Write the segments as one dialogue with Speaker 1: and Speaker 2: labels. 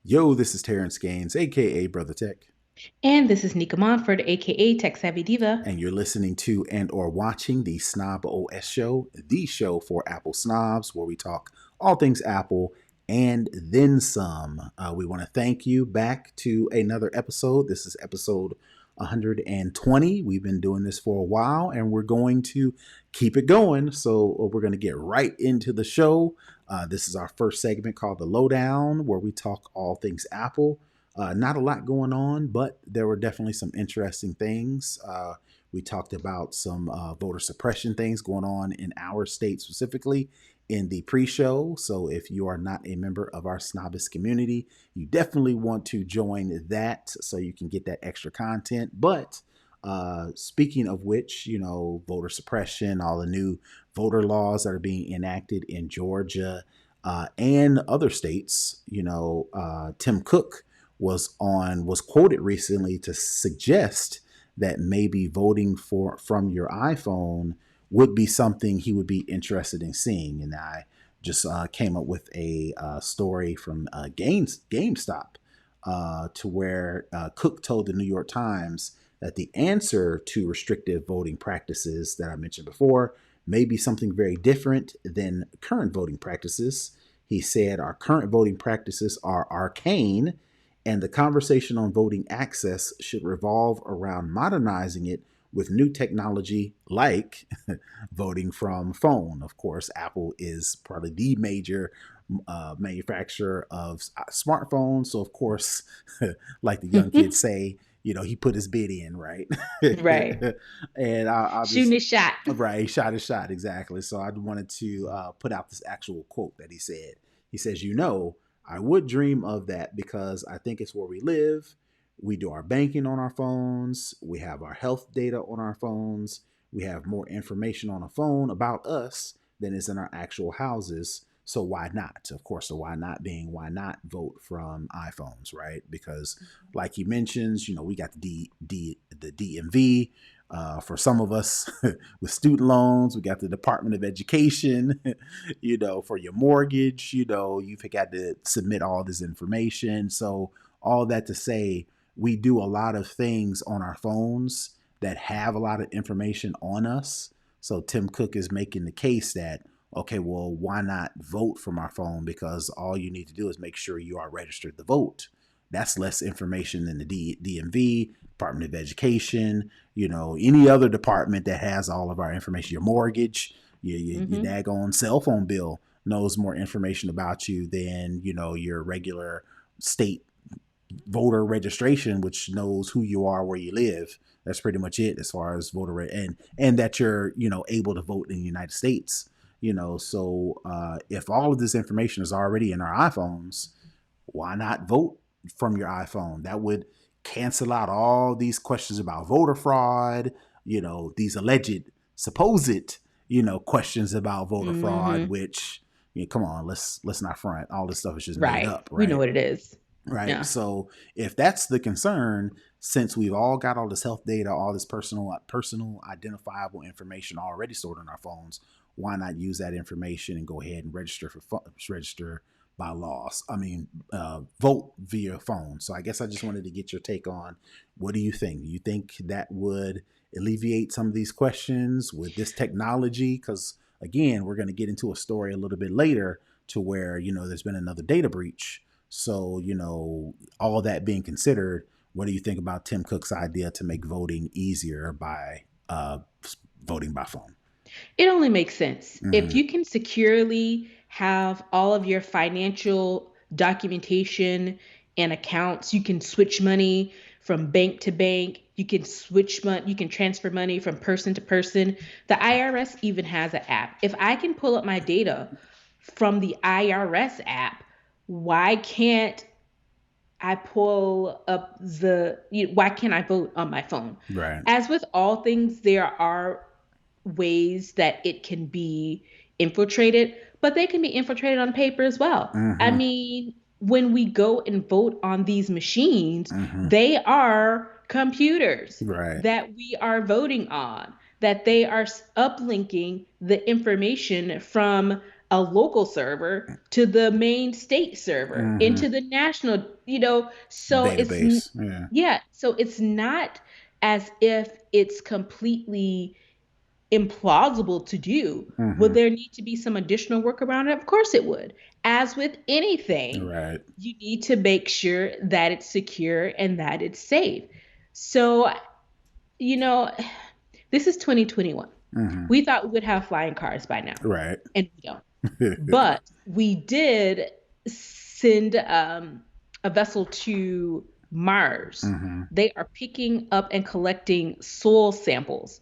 Speaker 1: Yo, this is Terrance Gaines, aka Brother Tech,
Speaker 2: And this is Nica Montford, aka Tech Savvy Diva.
Speaker 1: and you're listening to and or watching the snobOS show, the show for Apple snobs, where we talk all things Apple and then some. We want to thank you back to another episode. This is episode 120. We've been doing this for a while, and we're going to keep it going. So we're going to get right into the show. This is our first segment called The Lowdown, where we talk all things Apple. Not a lot going on, but there were definitely some interesting things. We talked about some voter suppression things going on in our state specifically in the pre-show. So if you are not a member of our snobbish community, you definitely want to join that so you can get that extra content. But speaking of which, voter suppression, all the new voter laws that are being enacted in Georgia and other states, Tim Cook was quoted recently to suggest that maybe voting from your iPhone would be something he would be interested in seeing. And I just came up with a story from GameStop to where Cook told the New York Times that the answer to restrictive voting practices that I mentioned before may be something very different than current voting practices. He said our current voting practices are arcane, and the conversation on voting access should revolve around modernizing it with new technology like voting from phone. Of course, Apple is probably the major manufacturer of smartphones. So, of course, like the young kids say, he put his bid in, right?
Speaker 2: Right.
Speaker 1: And I'll
Speaker 2: Shooting
Speaker 1: just,
Speaker 2: his shot.
Speaker 1: right, he shot his shot, exactly. So I wanted to put out this actual quote that he said. He says, I would dream of that because I think it's where we live. We do our banking on our phones. We have our health data on our phones. We have more information on a phone about us than is in our actual houses. So why not? Of course, the why not vote from iPhones, right? Because like he mentions, we got the DMV. For some of us with student loans, we got the Department of Education, for your mortgage, you've got to submit all this information. So all that to say, we do a lot of things on our phones that have a lot of information on us. So Tim Cook is making the case that, okay, well, why not vote from our phone? Because all you need to do is make sure you are registered to vote. That's less information than the DMV, Department of Education, any other department that has all of our information. Your mortgage, your daggone cell phone bill knows more information about you than, your regular state voter registration, which knows who you are, where you live. That's pretty much it as far as and that you're, able to vote in the United States. So if all of this information is already in our iPhones, why not vote from your iPhone? That would cancel out all these questions about voter fraud, these alleged, supposed, questions about voter fraud,
Speaker 2: Mm-hmm.
Speaker 1: which, come on, let's not front. All this stuff is just made
Speaker 2: Right.
Speaker 1: up,
Speaker 2: We know
Speaker 1: right?
Speaker 2: what it is.
Speaker 1: Right.
Speaker 2: Yeah.
Speaker 1: So if that's the concern, since we've all got all this health data, all this personal identifiable information already stored on our phones, why not use that information and go ahead and register by laws? Vote via phone. So I guess I just wanted to get your take on, what do you think? Do you think that would alleviate some of these questions with this technology? Because again, we're going to get into a story a little bit later to where, there's been another data breach. So, all that being considered, what do you think about Tim Cook's idea to make voting easier by voting by phone?
Speaker 2: It only makes sense. If
Speaker 1: Mm-hmm.
Speaker 2: you can securely have all of your financial documentation and accounts, you can switch money from bank to bank. You can switch money, you can transfer money from person to person. The IRS even has an app. If I can pull up my data from the IRS app, why can't I pull up why can't I vote on my phone?
Speaker 1: Right.
Speaker 2: As with all things, there are ways that it can be infiltrated, but they can be infiltrated on paper as well. I
Speaker 1: Mm-hmm.
Speaker 2: mean, when we go and vote on these machines,
Speaker 1: Mm-hmm.
Speaker 2: they are computers
Speaker 1: Right.
Speaker 2: that we are voting on, that they are uplinking the information from a local server to the main state server
Speaker 1: Mm-hmm.
Speaker 2: into the national, so
Speaker 1: Database. Yeah.
Speaker 2: yeah, so it's not as if it's completely implausible to do. Would
Speaker 1: Mm-hmm.
Speaker 2: there need to be some additional work around it? Of course it would. As with anything,
Speaker 1: Right.
Speaker 2: you need to make sure that it's secure and that it's safe. So, you know, this is 2021.
Speaker 1: Mm-hmm.
Speaker 2: We thought we would have flying cars by now,
Speaker 1: Right.
Speaker 2: and we don't. But we did send a vessel to Mars.
Speaker 1: Mm-hmm.
Speaker 2: They are picking up and collecting soil samples,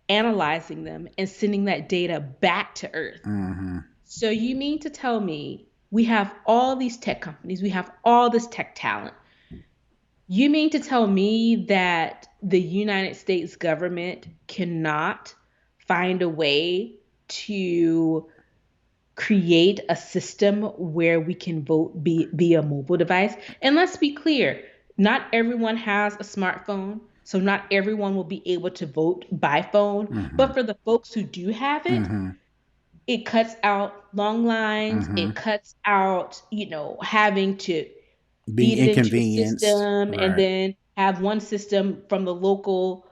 Speaker 2: analyzing them, and sending that data back to Earth.
Speaker 1: Mm-hmm.
Speaker 2: So you mean to tell me we have all these tech companies, we have all this tech talent. You mean to tell me that the United States government cannot find a way to create a system where we can vote via mobile device? And let's be clear, not everyone has a smartphone, so not everyone will be able to vote by phone.
Speaker 1: Mm-hmm.
Speaker 2: But for the folks who do have it,
Speaker 1: Mm-hmm.
Speaker 2: it cuts out long lines.
Speaker 1: Mm-hmm.
Speaker 2: It cuts out, having to
Speaker 1: Being
Speaker 2: feed it into a
Speaker 1: inconvenienced.
Speaker 2: system and
Speaker 1: Right.
Speaker 2: then have one system from the local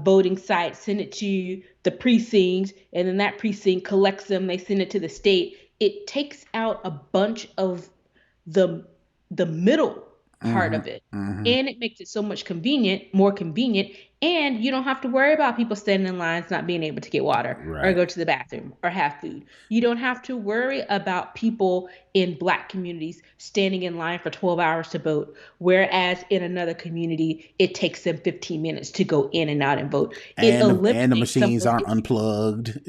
Speaker 2: voting site send it to the precinct, and then that precinct collects them. They send it to the state. It takes out a bunch of the the middle part
Speaker 1: Mm-hmm.
Speaker 2: of it,
Speaker 1: Mm-hmm.
Speaker 2: and it makes it so much more convenient, and you don't have to worry about people standing in lines not being able to get water or
Speaker 1: Right.
Speaker 2: go to the bathroom or have food. You don't have to worry about people in Black communities standing in line for 12 hours to vote, whereas in another community it takes them 15 minutes to go in and out and vote. It
Speaker 1: And the
Speaker 2: eliminates some of
Speaker 1: machines
Speaker 2: those
Speaker 1: aren't
Speaker 2: issues.
Speaker 1: unplugged.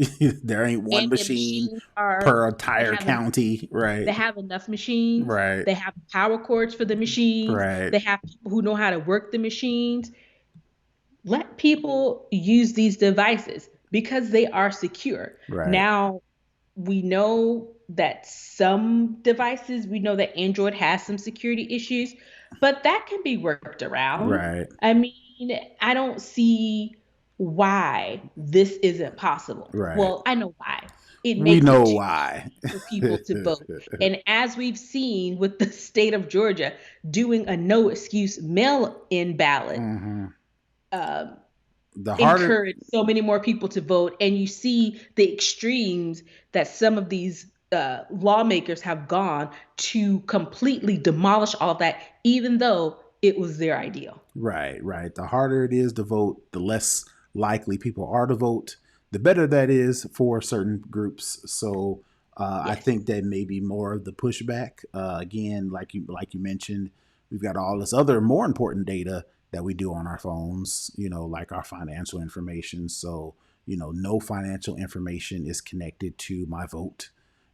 Speaker 1: There ain't one
Speaker 2: And the
Speaker 1: machine
Speaker 2: machines
Speaker 1: per
Speaker 2: they
Speaker 1: entire
Speaker 2: have
Speaker 1: county. Right.
Speaker 2: they have enough machines.
Speaker 1: Right.
Speaker 2: They have power cords for the machines.
Speaker 1: Right.
Speaker 2: They have people who know how to work the machines. Let people use these devices because they are secure.
Speaker 1: Right.
Speaker 2: Now, we know that some devices, we know that Android has some security issues, but that can be worked around.
Speaker 1: Right.
Speaker 2: I mean, I don't see why this isn't possible.
Speaker 1: Right.
Speaker 2: Well, I know why. It
Speaker 1: We
Speaker 2: makes it
Speaker 1: know
Speaker 2: too
Speaker 1: why.
Speaker 2: easy for people to vote. And as we've seen with the state of Georgia doing a no excuse mail in ballot,
Speaker 1: Mm-hmm.
Speaker 2: um,
Speaker 1: The harder.
Speaker 2: encourage so many more people to vote. And you see the extremes that some of these lawmakers have gone to completely demolish all of that, even though it was their ideal.
Speaker 1: Right. Right. The harder it is to vote, the less likely people are to vote. The better that is for certain groups. So I
Speaker 2: Yes.
Speaker 1: think that may be more of the pushback. Again, like you mentioned, we've got all this other more important data that we do on our phones. Like our financial information. So no financial information is connected to my vote.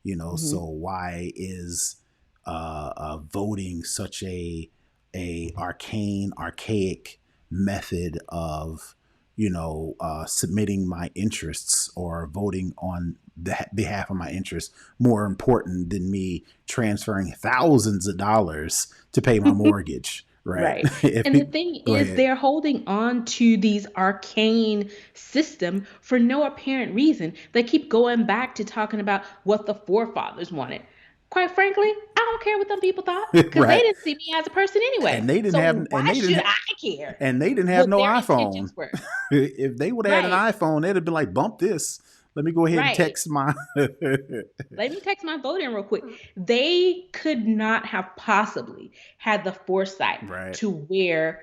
Speaker 2: Mm-hmm.
Speaker 1: So why is voting such a arcane, archaic method of submitting my interests or voting on the behalf of my interests more important than me transferring thousands of dollars to pay my mortgage, right?
Speaker 2: Right.
Speaker 1: If
Speaker 2: And the
Speaker 1: people,
Speaker 2: thing
Speaker 1: go
Speaker 2: is,
Speaker 1: ahead.
Speaker 2: they're holding on to these arcane system for no apparent reason. They keep going back to talking about what the forefathers wanted. Quite frankly, I don't care what them people thought because they
Speaker 1: Right.
Speaker 2: didn't see me as a person anyway.
Speaker 1: And they didn't have
Speaker 2: So why should I care
Speaker 1: and they didn't have
Speaker 2: what
Speaker 1: no
Speaker 2: their
Speaker 1: iPhone.
Speaker 2: intentions were?
Speaker 1: If they would have had an
Speaker 2: Right,
Speaker 1: iPhone, they'd have been like, bump this. Let me go ahead and
Speaker 2: right.
Speaker 1: text my
Speaker 2: Let me text my vote in real quick. They could not have possibly had the foresight
Speaker 1: right.
Speaker 2: to where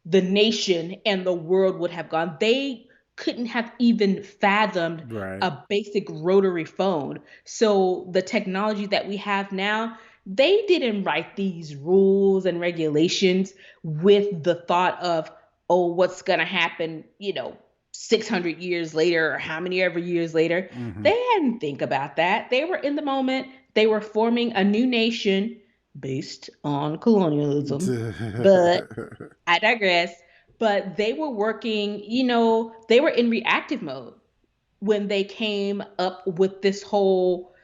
Speaker 2: the nation and the world would have gone. They couldn't have even fathomed
Speaker 1: Right.
Speaker 2: a basic rotary phone. So the technology that we have now, they didn't write these rules and regulations with the thought of, oh, what's going to happen, 600 years later or how many ever years later.
Speaker 1: Mm-hmm.
Speaker 2: They hadn't think about that. They were in the moment. They were forming a new nation based on colonialism. But I digress. But they were working, they were in reactive mode when they came up with this whole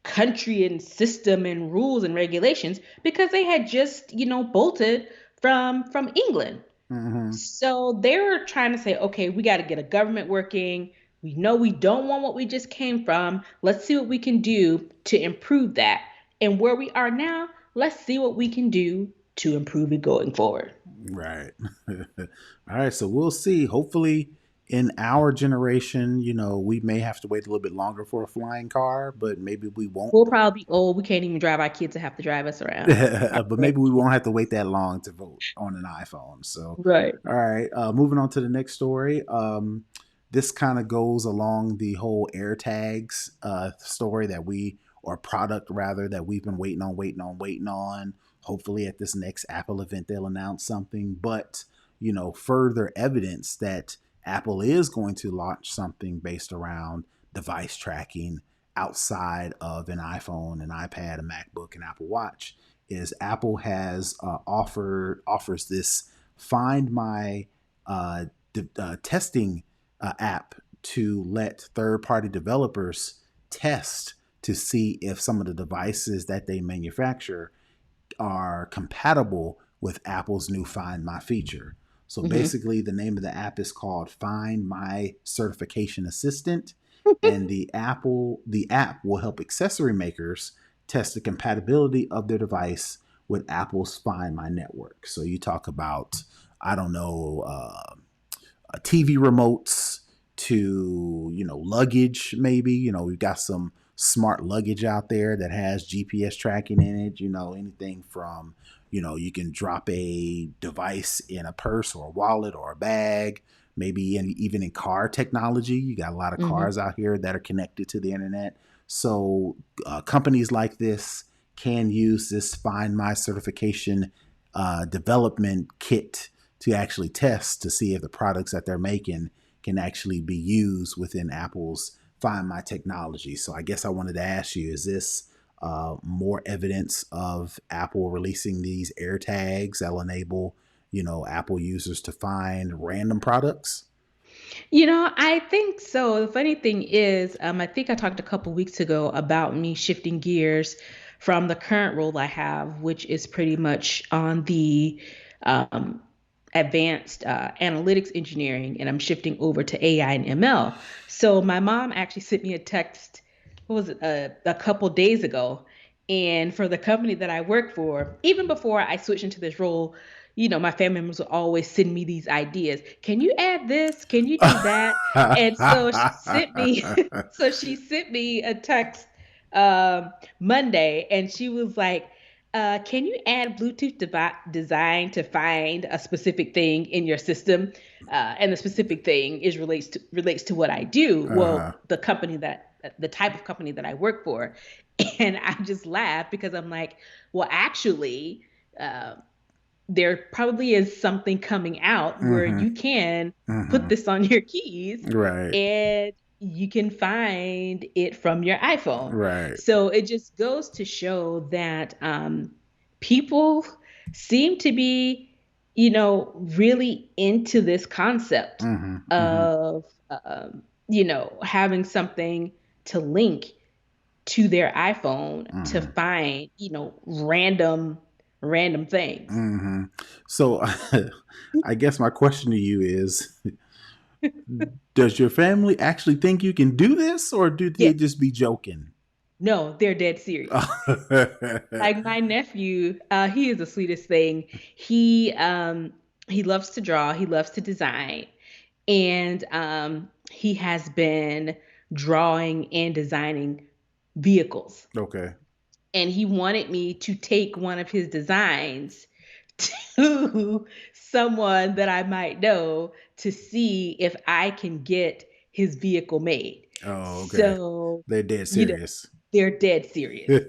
Speaker 2: country and system and rules and regulations because they had just, bolted from England.
Speaker 1: Mm-hmm.
Speaker 2: So they were trying to say, okay, we got to get a government working. We know we don't want what we just came from. Let's see what we can do to improve that. And where we are now, let's see what we can do to improve it going forward.
Speaker 1: Right. All right. So we'll see. Hopefully, in our generation, we may have to wait a little bit longer for a flying car, but maybe we won't.
Speaker 2: We'll probably be old. We can't even drive our kids to have to drive us around. Our
Speaker 1: But maybe we
Speaker 2: grandkids.
Speaker 1: won't have to wait that long to vote on an iPhone. So,
Speaker 2: Right.
Speaker 1: all right. Moving on to the next story. This kind of goes along the whole AirTags story or product rather, that we've been waiting on. Hopefully, at this next Apple event, they'll announce something. But, further evidence that Apple is going to launch something based around device tracking outside of an iPhone, an iPad, a MacBook, an Apple Watch is Apple has offers this Find My testing app to let third party developers test to see if some of the devices that they manufacture are compatible with Apple's new Find My feature. So
Speaker 2: Hmm.
Speaker 1: basically, the name of the app is called Find My Certification Assistant, and the app will help accessory makers test the compatibility of their device with Apple's Find My network. So you talk about, I don't know, TV remotes to luggage. Maybe we've got some smart luggage out there that has GPS tracking in it. Anything from you can drop a device in a purse or a wallet or a bag. Maybe even in car technology, you got a lot of
Speaker 2: Hmm.
Speaker 1: cars out here that are connected to the internet. So companies like this can use this Find My certification development kit to actually test to see if the products that they're making can actually be used within Apple's Find My technology. So I guess I wanted to ask you, is this more evidence of Apple releasing these AirTags that'll enable, Apple users to find random products?
Speaker 2: I think so. The funny thing is, I think I talked a couple weeks ago about me shifting gears from the current role I have, which is pretty much on the um, advanced analytics engineering, and I'm shifting over to AI and ML. So my mom actually sent me a text, what was it, a couple days ago. And for the company that I work for, even before I switched into this role, my family members will always send me these ideas. Can you add this? Can you do that? And so she sent me, so she sent me a text Monday, and she was like, "Can you add Bluetooth design to find a specific thing in your system?" And the specific thing is relates to what I do.
Speaker 1: Uh-huh.
Speaker 2: Well, the type of company that I work for, and I just laughed because I'm like, well, actually. Uh, there probably is something coming out where
Speaker 1: Mm-hmm.
Speaker 2: you can put
Speaker 1: Mm-hmm.
Speaker 2: this on your keys
Speaker 1: Right.
Speaker 2: and you can find it from your iPhone.
Speaker 1: Right.
Speaker 2: So it just goes to show that people seem to be, really into this concept
Speaker 1: Mm-hmm. Mm-hmm.
Speaker 2: of, having something to link to their iPhone to
Speaker 1: Mm-hmm.
Speaker 2: find, random things.
Speaker 1: Mm-hmm. So I guess my question to you is, does your family actually think you can do this, or do they
Speaker 2: Yes.
Speaker 1: just be joking?
Speaker 2: No, they're dead serious. Like my nephew, he is the sweetest thing. He loves to draw, he loves to design, and he has been drawing and designing vehicles.
Speaker 1: Okay.
Speaker 2: And he wanted me to take one of his designs to someone that I might know to see if I can get his vehicle made.
Speaker 1: Oh, okay.
Speaker 2: So,
Speaker 1: They're dead
Speaker 2: you know,
Speaker 1: serious.
Speaker 2: they're dead serious.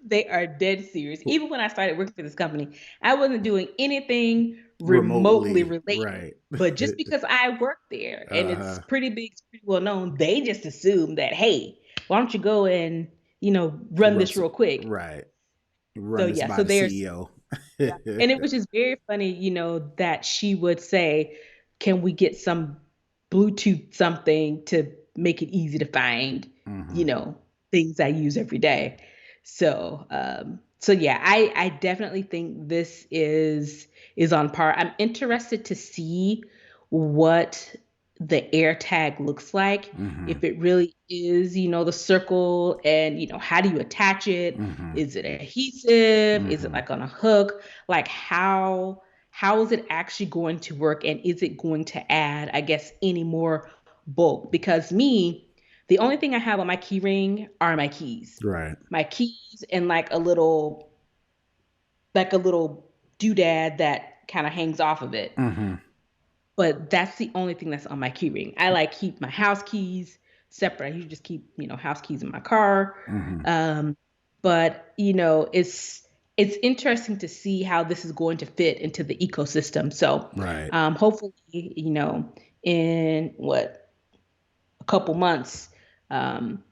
Speaker 2: They are dead serious. Even when I started working for this company, I wasn't doing anything remotely
Speaker 1: Remotely,
Speaker 2: related.
Speaker 1: right.
Speaker 2: But just because I work there and it's
Speaker 1: Uh-huh.
Speaker 2: pretty big, it's pretty well known, they just assume that, hey, why don't you go and, run
Speaker 1: Rub
Speaker 2: this
Speaker 1: some,
Speaker 2: real quick?
Speaker 1: right.
Speaker 2: So
Speaker 1: Run this
Speaker 2: yeah,
Speaker 1: by
Speaker 2: so
Speaker 1: the
Speaker 2: there's
Speaker 1: CEO.
Speaker 2: yeah. And it was just very funny, that she would say, can we get some Bluetooth something to make it easy to find, you
Speaker 1: Hmm.
Speaker 2: know, things I use every day. So yeah, I definitely think this is on par. I'm interested to see what the air tag looks like,
Speaker 1: Mm-hmm.
Speaker 2: if it really is, the circle, and how do you attach it?
Speaker 1: Mm-hmm.
Speaker 2: Is it adhesive? Is it
Speaker 1: Mm-hmm.
Speaker 2: like on a hook? Like how is it actually going to work, and is it going to add, I guess, any more bulk? Because me, the only thing I have on my key ring are my keys.
Speaker 1: Right.
Speaker 2: My keys and like a little doodad that kind of hangs off of it.
Speaker 1: Mm-hmm.
Speaker 2: But that's the only thing that's on my key ring. I like keep my house keys separate. I usually just keep, house keys in my car.
Speaker 1: Mm-hmm.
Speaker 2: Um, but it's interesting to see how this is going to fit into the ecosystem. So
Speaker 1: Right.
Speaker 2: hopefully, in a couple months, um,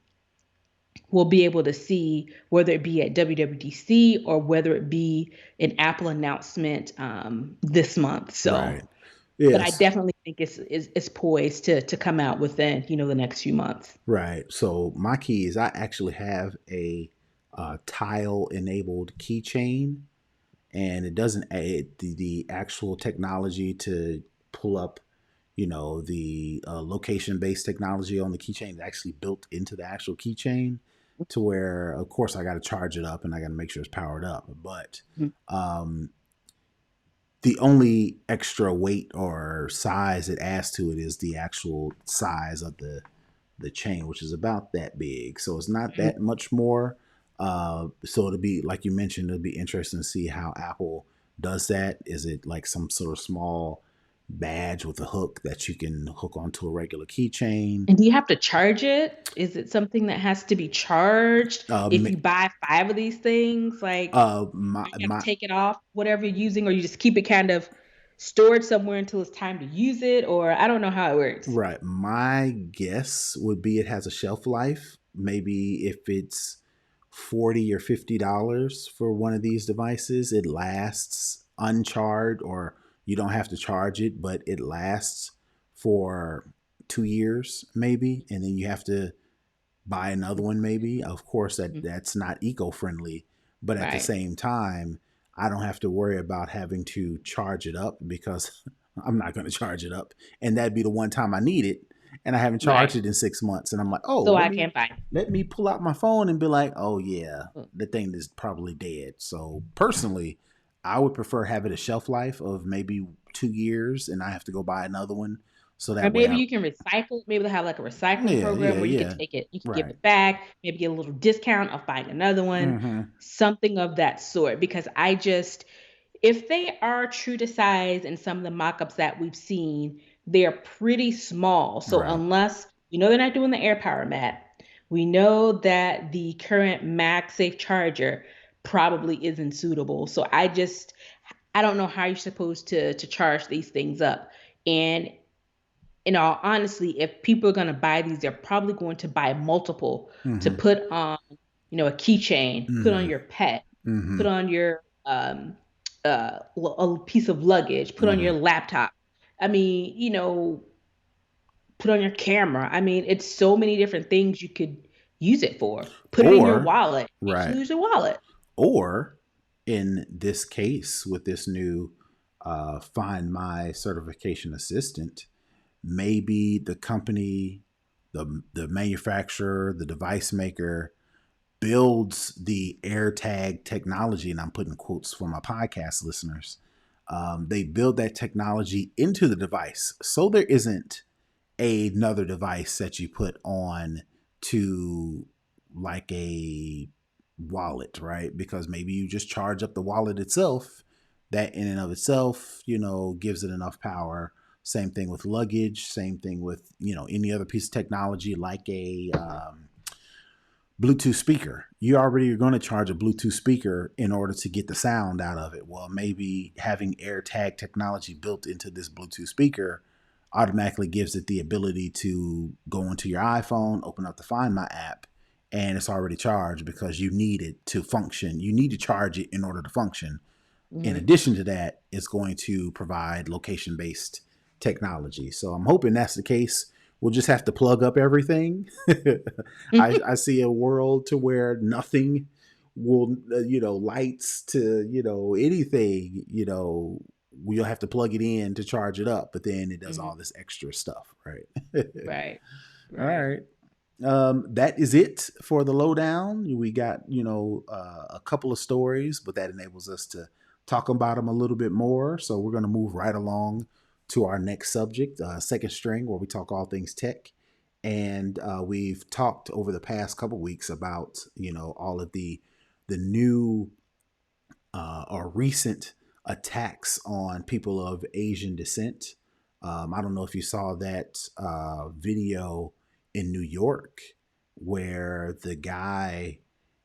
Speaker 2: we'll be able to see whether it be at WWDC or whether it be an Apple announcement this month.
Speaker 1: Right.
Speaker 2: So but I
Speaker 1: Yes.
Speaker 2: definitely think it's poised to come out within the next few months.
Speaker 1: Right. So my keys, I actually have a tile enabled keychain, and it doesn't add the actual technology to pull up, the location based technology on the keychain is actually built into the actual keychain, to where, of course, I got to charge it up and I got to make sure it's powered up. But
Speaker 2: Mhm.
Speaker 1: um, the only extra weight or size it adds to it is the actual size of the chain, which is about that big. So it's not
Speaker 2: Mhm.
Speaker 1: that much more. So it'll be, like you mentioned, it'll be interesting to see how Apple does that. Is it like some sort of small badge with a hook that you can hook onto a regular keychain?
Speaker 2: And do you have to charge it? Is it something that has to be charged if
Speaker 1: Um,
Speaker 2: you buy five of these things? Like,
Speaker 1: my
Speaker 2: you got to
Speaker 1: my
Speaker 2: take it off, whatever you're using, or you just keep it kind of stored somewhere until it's time to use it, or I don't know how it works.
Speaker 1: Right. My guess would be it has a shelf life. Maybe if it's $40 or $50 for one of these devices, it lasts uncharged, or you don't have to charge it, but it lasts for 2 years maybe, and then you have to buy another one maybe. Of course,
Speaker 2: Mhm.
Speaker 1: that's not eco-friendly, but at the
Speaker 2: Right.
Speaker 1: same time, I don't have to worry about having to charge it up, because I'm not going to charge it up, and that'd be the one time I need it, and I haven't charged
Speaker 2: Right.
Speaker 1: it in 6 months, and I'm like, oh,
Speaker 2: So
Speaker 1: let
Speaker 2: I
Speaker 1: me
Speaker 2: can't find
Speaker 1: let me pull out my phone and be like, oh yeah,
Speaker 2: it.
Speaker 1: the thing is probably dead. So personally, I would prefer having a shelf life of maybe 2 years, and I have to go buy another one, so
Speaker 2: Or
Speaker 1: that way
Speaker 2: maybe
Speaker 1: I,
Speaker 2: you can recycle. Maybe they'll have like a recycling
Speaker 1: yeah,
Speaker 2: program
Speaker 1: yeah,
Speaker 2: where you can
Speaker 1: yeah,
Speaker 2: take it, you can give
Speaker 1: right.
Speaker 2: it back, maybe get a little discount off buying another one,
Speaker 1: Mm-hmm.
Speaker 2: something of that sort. Because if they are true to size in some of the mock-ups that we've seen, they're pretty small. So
Speaker 1: Right.
Speaker 2: unless they're not doing the air power mat, we know that the current MagSafe charger probably isn't suitable. So I don't know how you're supposed to charge these things up. And in all honesty, if people are going to buy these, they're probably going to buy multiple to
Speaker 1: Mm-hmm.
Speaker 2: put on, a keychain, put on
Speaker 1: Mm-hmm.
Speaker 2: your pet,
Speaker 1: Mm-hmm.
Speaker 2: put on your a piece of luggage, put on
Speaker 1: Mm-hmm.
Speaker 2: your laptop. I mean, put on your camera. I mean, it's so many different things you could use it for. Put it in your
Speaker 1: Or,
Speaker 2: wallet in case you
Speaker 1: right.
Speaker 2: lose your wallet.
Speaker 1: Or in this case, with this new Find My certification assistant, maybe the company, the manufacturer, the device maker builds the AirTag technology, and I'm putting quotes for my podcast listeners. They build that technology into the device, so there isn't another device that you put on to, like, a wallet, right? Because maybe you just charge up the wallet itself. That in and of itself, gives it enough power. Same thing with luggage. Same thing with, any other piece of technology, like a Bluetooth speaker. You already are going to charge a Bluetooth speaker in order to get the sound out of it. Well, maybe having AirTag technology built into this Bluetooth speaker automatically gives it the ability to go into your iPhone, open up the Find My app, and it's already charged, because you need it to function. You need to charge it in order to function. In
Speaker 2: Mhm.
Speaker 1: addition to that, it's going to provide location based technology. So I'm hoping that's the case. We'll just have to plug up everything. I see a world to where nothing will, lights to, anything, we'll have to plug it in to charge it up, but then it does
Speaker 2: Hmm.
Speaker 1: all this extra stuff, right?
Speaker 2: Right.
Speaker 1: All
Speaker 2: Right.
Speaker 1: right. That is it for the lowdown. We got, a couple of stories, but that enables us to talk about them a little bit more. So we're going to move right along to our next subject, second string, where we talk all things tech. And we've talked over the past couple weeks about, all of the new or recent attacks on people of Asian descent. I don't know if you saw that video in New York where the guy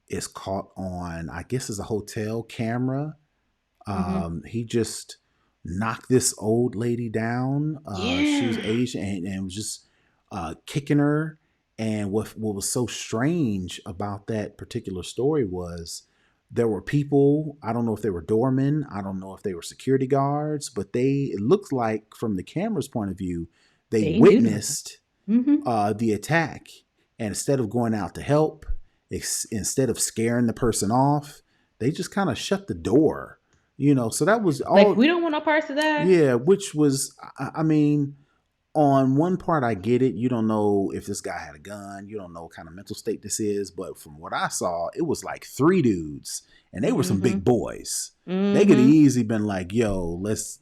Speaker 1: is caught on, I guess, is a hotel camera.
Speaker 2: Hmm.
Speaker 1: He just knocked this old lady down. She was
Speaker 2: Yeah.
Speaker 1: Asian and was just kicking her. And what was so strange about that particular story was there were people, I don't know if they were doormen, I don't know if they were security guards, but it looked like from the camera's point of view, they
Speaker 2: They ain't do nothing.
Speaker 1: witnessed
Speaker 2: Hmm.
Speaker 1: the attack. And instead of going out to help, instead of scaring the person off, they just kind of shut the door. So that was
Speaker 2: Like,
Speaker 1: all.
Speaker 2: we don't want no parts of that.
Speaker 1: Yeah, which was, I mean, on one part, I get it. You don't know if this guy had a gun. You don't know what kind of mental state this is. But from what I saw, it was like three dudes, and they were some
Speaker 2: Hmm.
Speaker 1: big boys. They could have
Speaker 2: Hmm.
Speaker 1: easily been like, "Yo, let's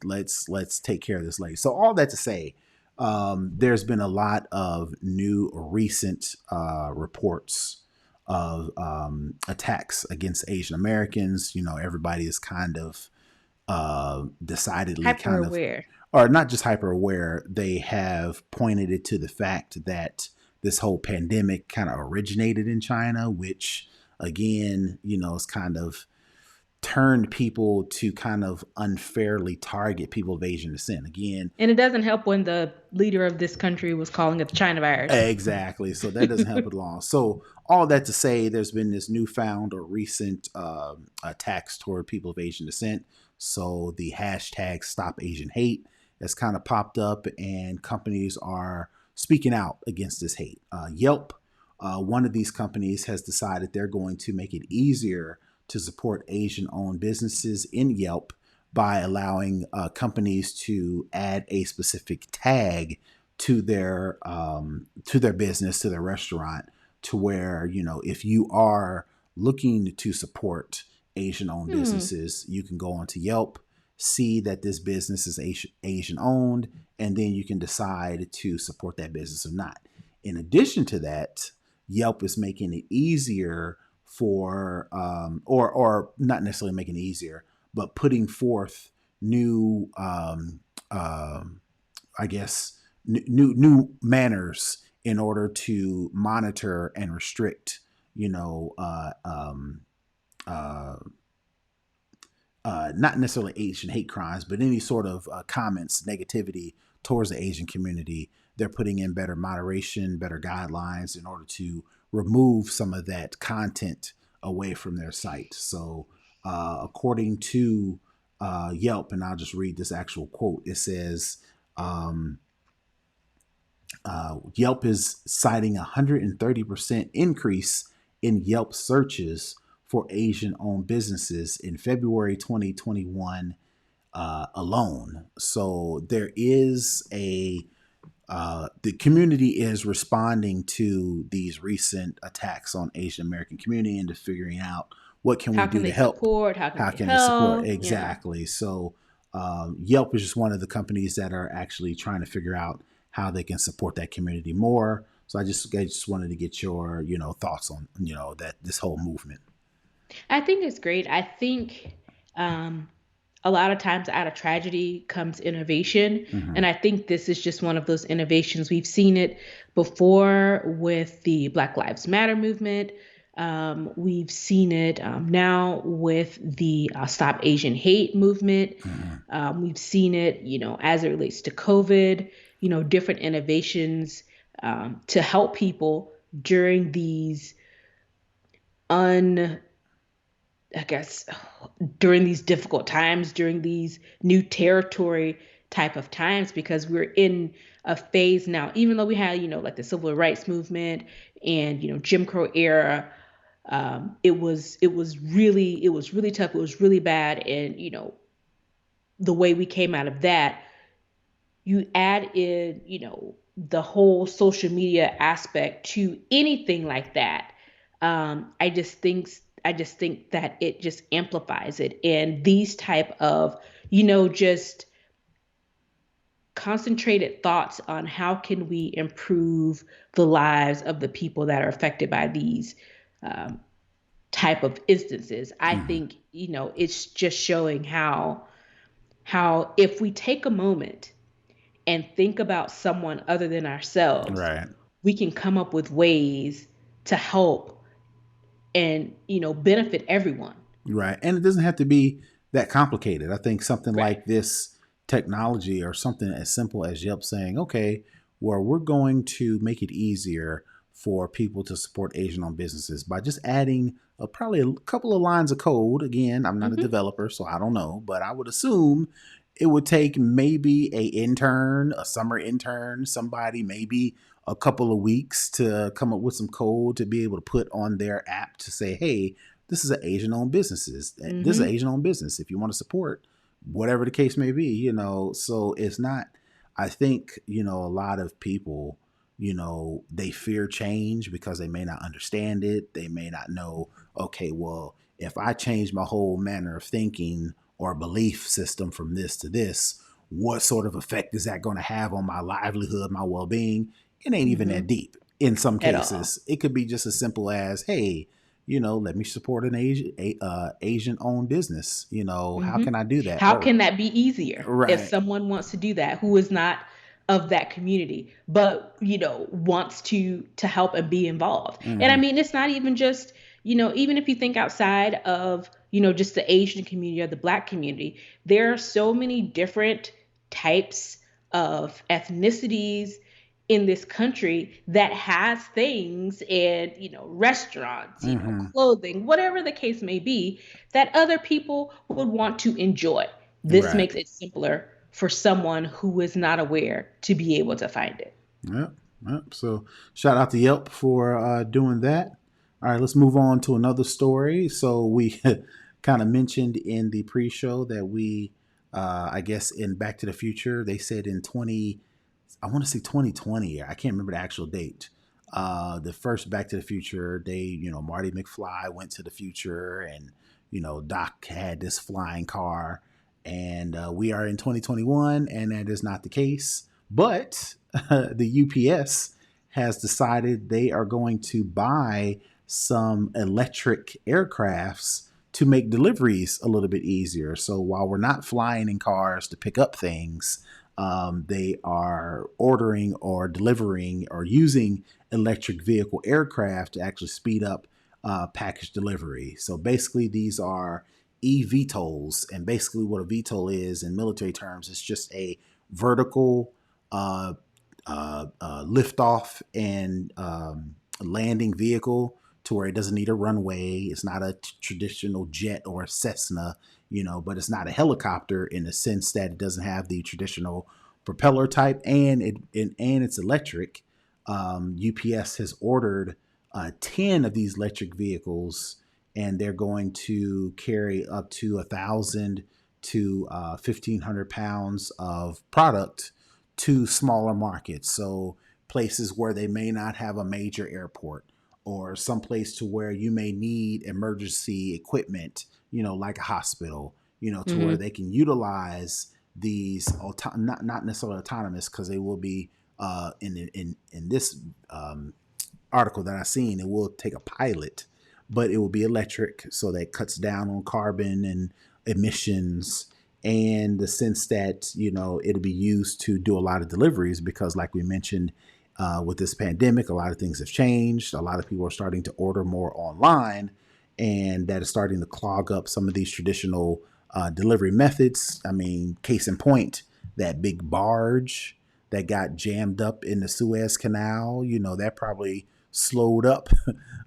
Speaker 1: take care of this lady." So all that to say, there's been a lot of new recent reports of attacks against Asian Americans. Everybody is kind of decidedly
Speaker 2: Hyper
Speaker 1: kind of,
Speaker 2: aware.
Speaker 1: or not just hyper aware, they have pointed it to the fact that this whole pandemic kind of originated in China, which again, is kind of turned people to kind of unfairly target people of Asian descent. Again,
Speaker 2: And it doesn't help when the leader of this country was calling it the China virus.
Speaker 1: exactly. So that doesn't help at all. So all that to say, there's been this newfound or recent attacks toward people of Asian descent. So the hashtag Stop Asian Hate has kind of popped up, and companies are speaking out against this hate. Yelp, one of these companies, has decided they're going to make it easier to support Asian-owned businesses in Yelp by allowing companies to add a specific tag to their business, to their restaurant, to where, if you are looking to support Asian owned
Speaker 2: Hmm.
Speaker 1: businesses, you can go onto Yelp, see that this business is Asian owned, and then you can decide to support that business or not. In addition to that, Yelp is making it easier for, or not necessarily making it easier, but putting forth new, I guess, new manners in order to monitor and restrict, you know, uh, not necessarily Asian hate crimes, but any sort of comments, negativity towards the Asian community. They're putting in better moderation, better guidelines in order to remove some of that content away from their site. So, according to Yelp, and I'll just read this actual quote, it says, um, Yelp is citing a 130% increase in Yelp searches for Asian owned businesses in February 2021 alone. So there is the community is responding to these recent attacks on Asian American community and to figuring out what can we
Speaker 2: How can
Speaker 1: do to
Speaker 2: they
Speaker 1: help.
Speaker 2: support? How can
Speaker 1: How
Speaker 2: they
Speaker 1: can they support?
Speaker 2: help? Yeah.
Speaker 1: Exactly. So Yelp is just one of the companies that are actually trying to figure out how they can support that community more. So I just wanted to get your thoughts on that this whole movement.
Speaker 2: I think it's great. I think um, a lot of times out of tragedy comes innovation.
Speaker 1: Hmm.
Speaker 2: And I think this is just one of those innovations. We've seen it before with the Black Lives Matter movement. We've seen it now with the Stop Asian Hate movement.
Speaker 1: Hmm.
Speaker 2: We've seen it, as it relates to COVID, different innovations to help people during these un I guess during these difficult times, during these new territory type of times, because we're in a phase now, even though we had, like the civil rights movement and, Jim Crow era, it was really tough. It was really bad. And, the way we came out of that, you add in, the whole social media aspect to anything like that. I just think that it just amplifies it. And these type of, just concentrated thoughts on how can we improve the lives of the people that are affected by these um, type of instances. I
Speaker 1: Hmm.
Speaker 2: think, it's just showing how if we take a moment and think about someone other than ourselves,
Speaker 1: Right.
Speaker 2: we can come up with ways to help and, benefit everyone.
Speaker 1: Right. And it doesn't have to be that complicated. I think something
Speaker 2: Right.
Speaker 1: like this technology or something as simple as Yelp saying, okay, well, we're going to make it easier for people to support Asian owned businesses by just adding probably a couple of lines of code. Again, I'm not a
Speaker 2: Hmm.
Speaker 1: developer, so I don't know, but I would assume it would take maybe a intern, a summer intern, somebody maybe a couple of weeks to come up with some code to be able to put on their app to say, hey, this is an Asian owned businesses. This is an
Speaker 2: Hmm.
Speaker 1: Asian owned business. If you want to support, whatever the case may be, so it's not, I think, a lot of people, they fear change because they may not understand it. They may not know, okay, well, if I change my whole manner of thinking or belief system from this to this, what sort of effect is that going to have on my livelihood, my well being? It ain't even
Speaker 2: Hmm.
Speaker 1: that deep. In some
Speaker 2: At all.
Speaker 1: cases, it could be just as simple as, hey, let me support an Asian owned business. How
Speaker 2: Hmm.
Speaker 1: can I do that?
Speaker 2: How
Speaker 1: Oh,
Speaker 2: can that be easier if
Speaker 1: right.
Speaker 2: someone wants to do that who is not of that community, but wants to help and be involved? And I
Speaker 1: Hmm.
Speaker 2: mean, it's not even just, even if you think outside of, just the Asian community or the Black community, there are so many different types of ethnicities in this country that has things and, restaurants,
Speaker 1: Hmm.
Speaker 2: clothing, whatever the case may be, that other people would want to enjoy. This
Speaker 1: Right.
Speaker 2: makes it simpler for someone who is not aware to be able to find it.
Speaker 1: Yep. Yep. So shout out to Yelp for doing that. All right, let's move on to another story. So we kind of mentioned in the pre-show that I guess in Back to the Future, they said in 20, I want to say 2020. I can't remember the actual date. The first Back to the Future, Marty McFly went to the future, and Doc had this flying car, and we are in 2021, and that is not the case. But the UPS has decided they are going to buy some electric aircrafts to make deliveries a little bit easier. So while we're not flying in cars to pick up things, they are ordering or delivering or using electric vehicle aircraft to actually speed up package delivery. So basically, these are eVTOLs, and basically, what a VTOL is in military terms is just a vertical uh, liftoff and landing vehicle to where it doesn't need a runway. It's not a traditional jet or a Cessna, but it's not a helicopter in the sense that it doesn't have the traditional propeller type, and it's electric. UPS has ordered 10 of these electric vehicles, and they're going to carry up to 1,000 to 1,500 pounds of product to smaller markets. So places where they may not have a major airport, or some place to where you may need emergency equipment, like a hospital, to where
Speaker 2: Hmm.
Speaker 1: they can utilize these not necessarily autonomous, because they will be in this article that I've seen, it will take a pilot, but it will be electric, so that cuts down on carbon and emissions, and the sense that it'll be used to do a lot of deliveries, because like we mentioned, with this pandemic, a lot of things have changed. A lot of people are starting to order more online, and that is starting to clog up some of these traditional delivery methods. I mean, case in point, that big barge that got jammed up in the Suez Canal, that probably slowed up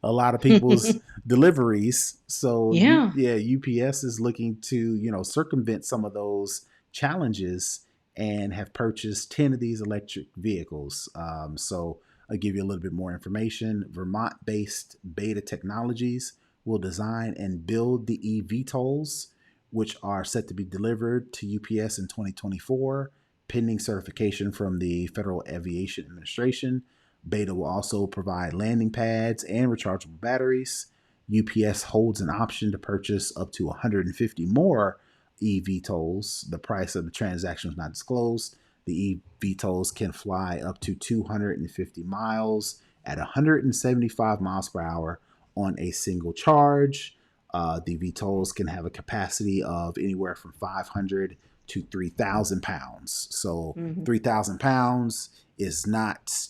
Speaker 1: a lot of people's deliveries. So
Speaker 2: Yeah.
Speaker 1: yeah, UPS is looking to circumvent some of those challenges and have purchased 10 of these electric vehicles. So I'll give you a little bit more information. Vermont-based Beta Technologies will design and build the eVTOLs, which are set to be delivered to UPS in 2024, pending certification from the Federal Aviation Administration. Beta will also provide landing pads and rechargeable batteries. UPS holds an option to purchase up to 150 more eVTOLs. The price of the transaction is not disclosed. The eVTOLs can fly up to 250 miles at 175 miles per hour on a single charge. The VTOLs can have a capacity of anywhere from 500 to 3,000 pounds. So
Speaker 2: Hmm.
Speaker 1: 3,000 pounds is not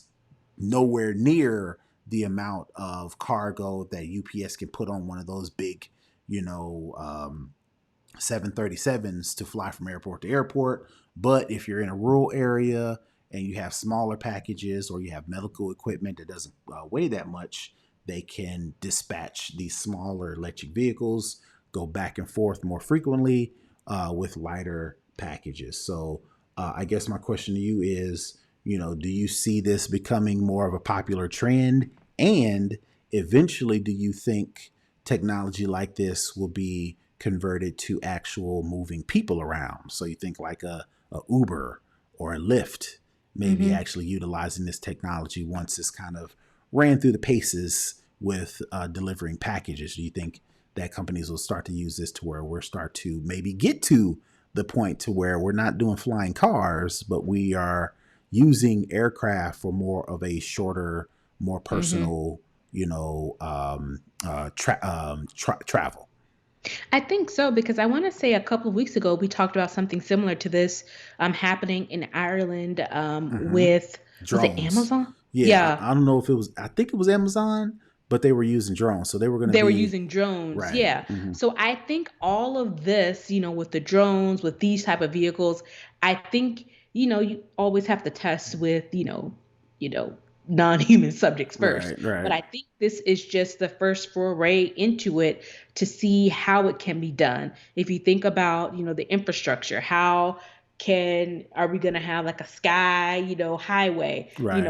Speaker 1: nowhere near the amount of cargo that UPS can put on one of those big, you know, 737s to fly from airport to airport. But if you're in a rural area and you have smaller packages or you have medical equipment that doesn't weigh that much, they can dispatch these smaller electric vehicles, go back and forth more frequently with lighter packages. So I guess my question to you is, do you see this becoming more of a popular trend? And eventually, do you think technology like this will be converted to actual moving people around? So you think like a Uber or a Lyft, maybe
Speaker 2: Hmm.
Speaker 1: actually utilizing this technology once it's kind of ran through the paces with delivering packages. Do you think that companies will start to use this to where we'll start to maybe get to the point to where we're not doing flying cars, but we are using aircraft for more of a shorter, more
Speaker 2: Hmm.
Speaker 1: personal, travel?
Speaker 2: I think so because I want to say a couple of weeks ago we talked about something similar to this happening in Ireland
Speaker 1: Mm-hmm.
Speaker 2: with, was it
Speaker 1: Drones.
Speaker 2: Amazon?
Speaker 1: Yeah,
Speaker 2: Yeah,
Speaker 1: I don't know if it was. I think it was Amazon, but they were using drones, so they were going to
Speaker 2: they were
Speaker 1: be
Speaker 2: using drones.
Speaker 1: right.
Speaker 2: Yeah.
Speaker 1: Mm-hmm.
Speaker 2: So I think all of this, with the drones, with these type of vehicles, I think, you always have to test with, you know, non-human subjects first.
Speaker 1: Right.
Speaker 2: But
Speaker 1: Right.
Speaker 2: I think this is just the first foray into it to see how it can be done. If you think about, the infrastructure, how can are we going to have like a sky, highway,
Speaker 1: Right.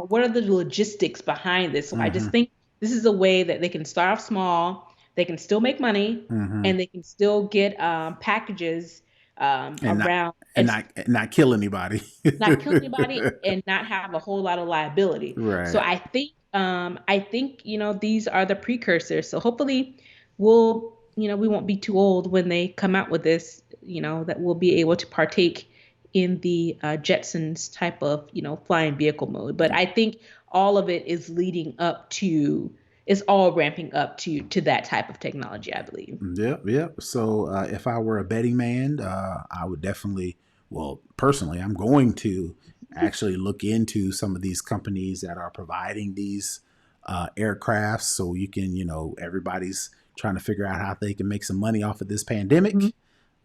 Speaker 2: what are the logistics behind this? So I
Speaker 1: Mm-hmm.
Speaker 2: just think this is a way that they can start off small, they can still make money,
Speaker 1: Mm-hmm.
Speaker 2: and they can still get packages
Speaker 1: And not
Speaker 2: around
Speaker 1: and
Speaker 2: and
Speaker 1: not kill anybody.
Speaker 2: not kill anybody and not have a whole lot of liability. So
Speaker 1: Right.
Speaker 2: I think these are the precursors. So hopefully we won't be too old when they come out with this. That we'll be able to partake in the Jetsons type of flying vehicle mode. But I think all of it is leading up to is all ramping up to that type of technology, I believe.
Speaker 1: Yep, yep. So if I were a betting man, I would definitely, well, personally, I'm going to actually look into some of these companies that are providing these aircrafts. So you can, everybody's trying to figure out how they can make some money off of this
Speaker 2: Mhm.
Speaker 1: pandemic.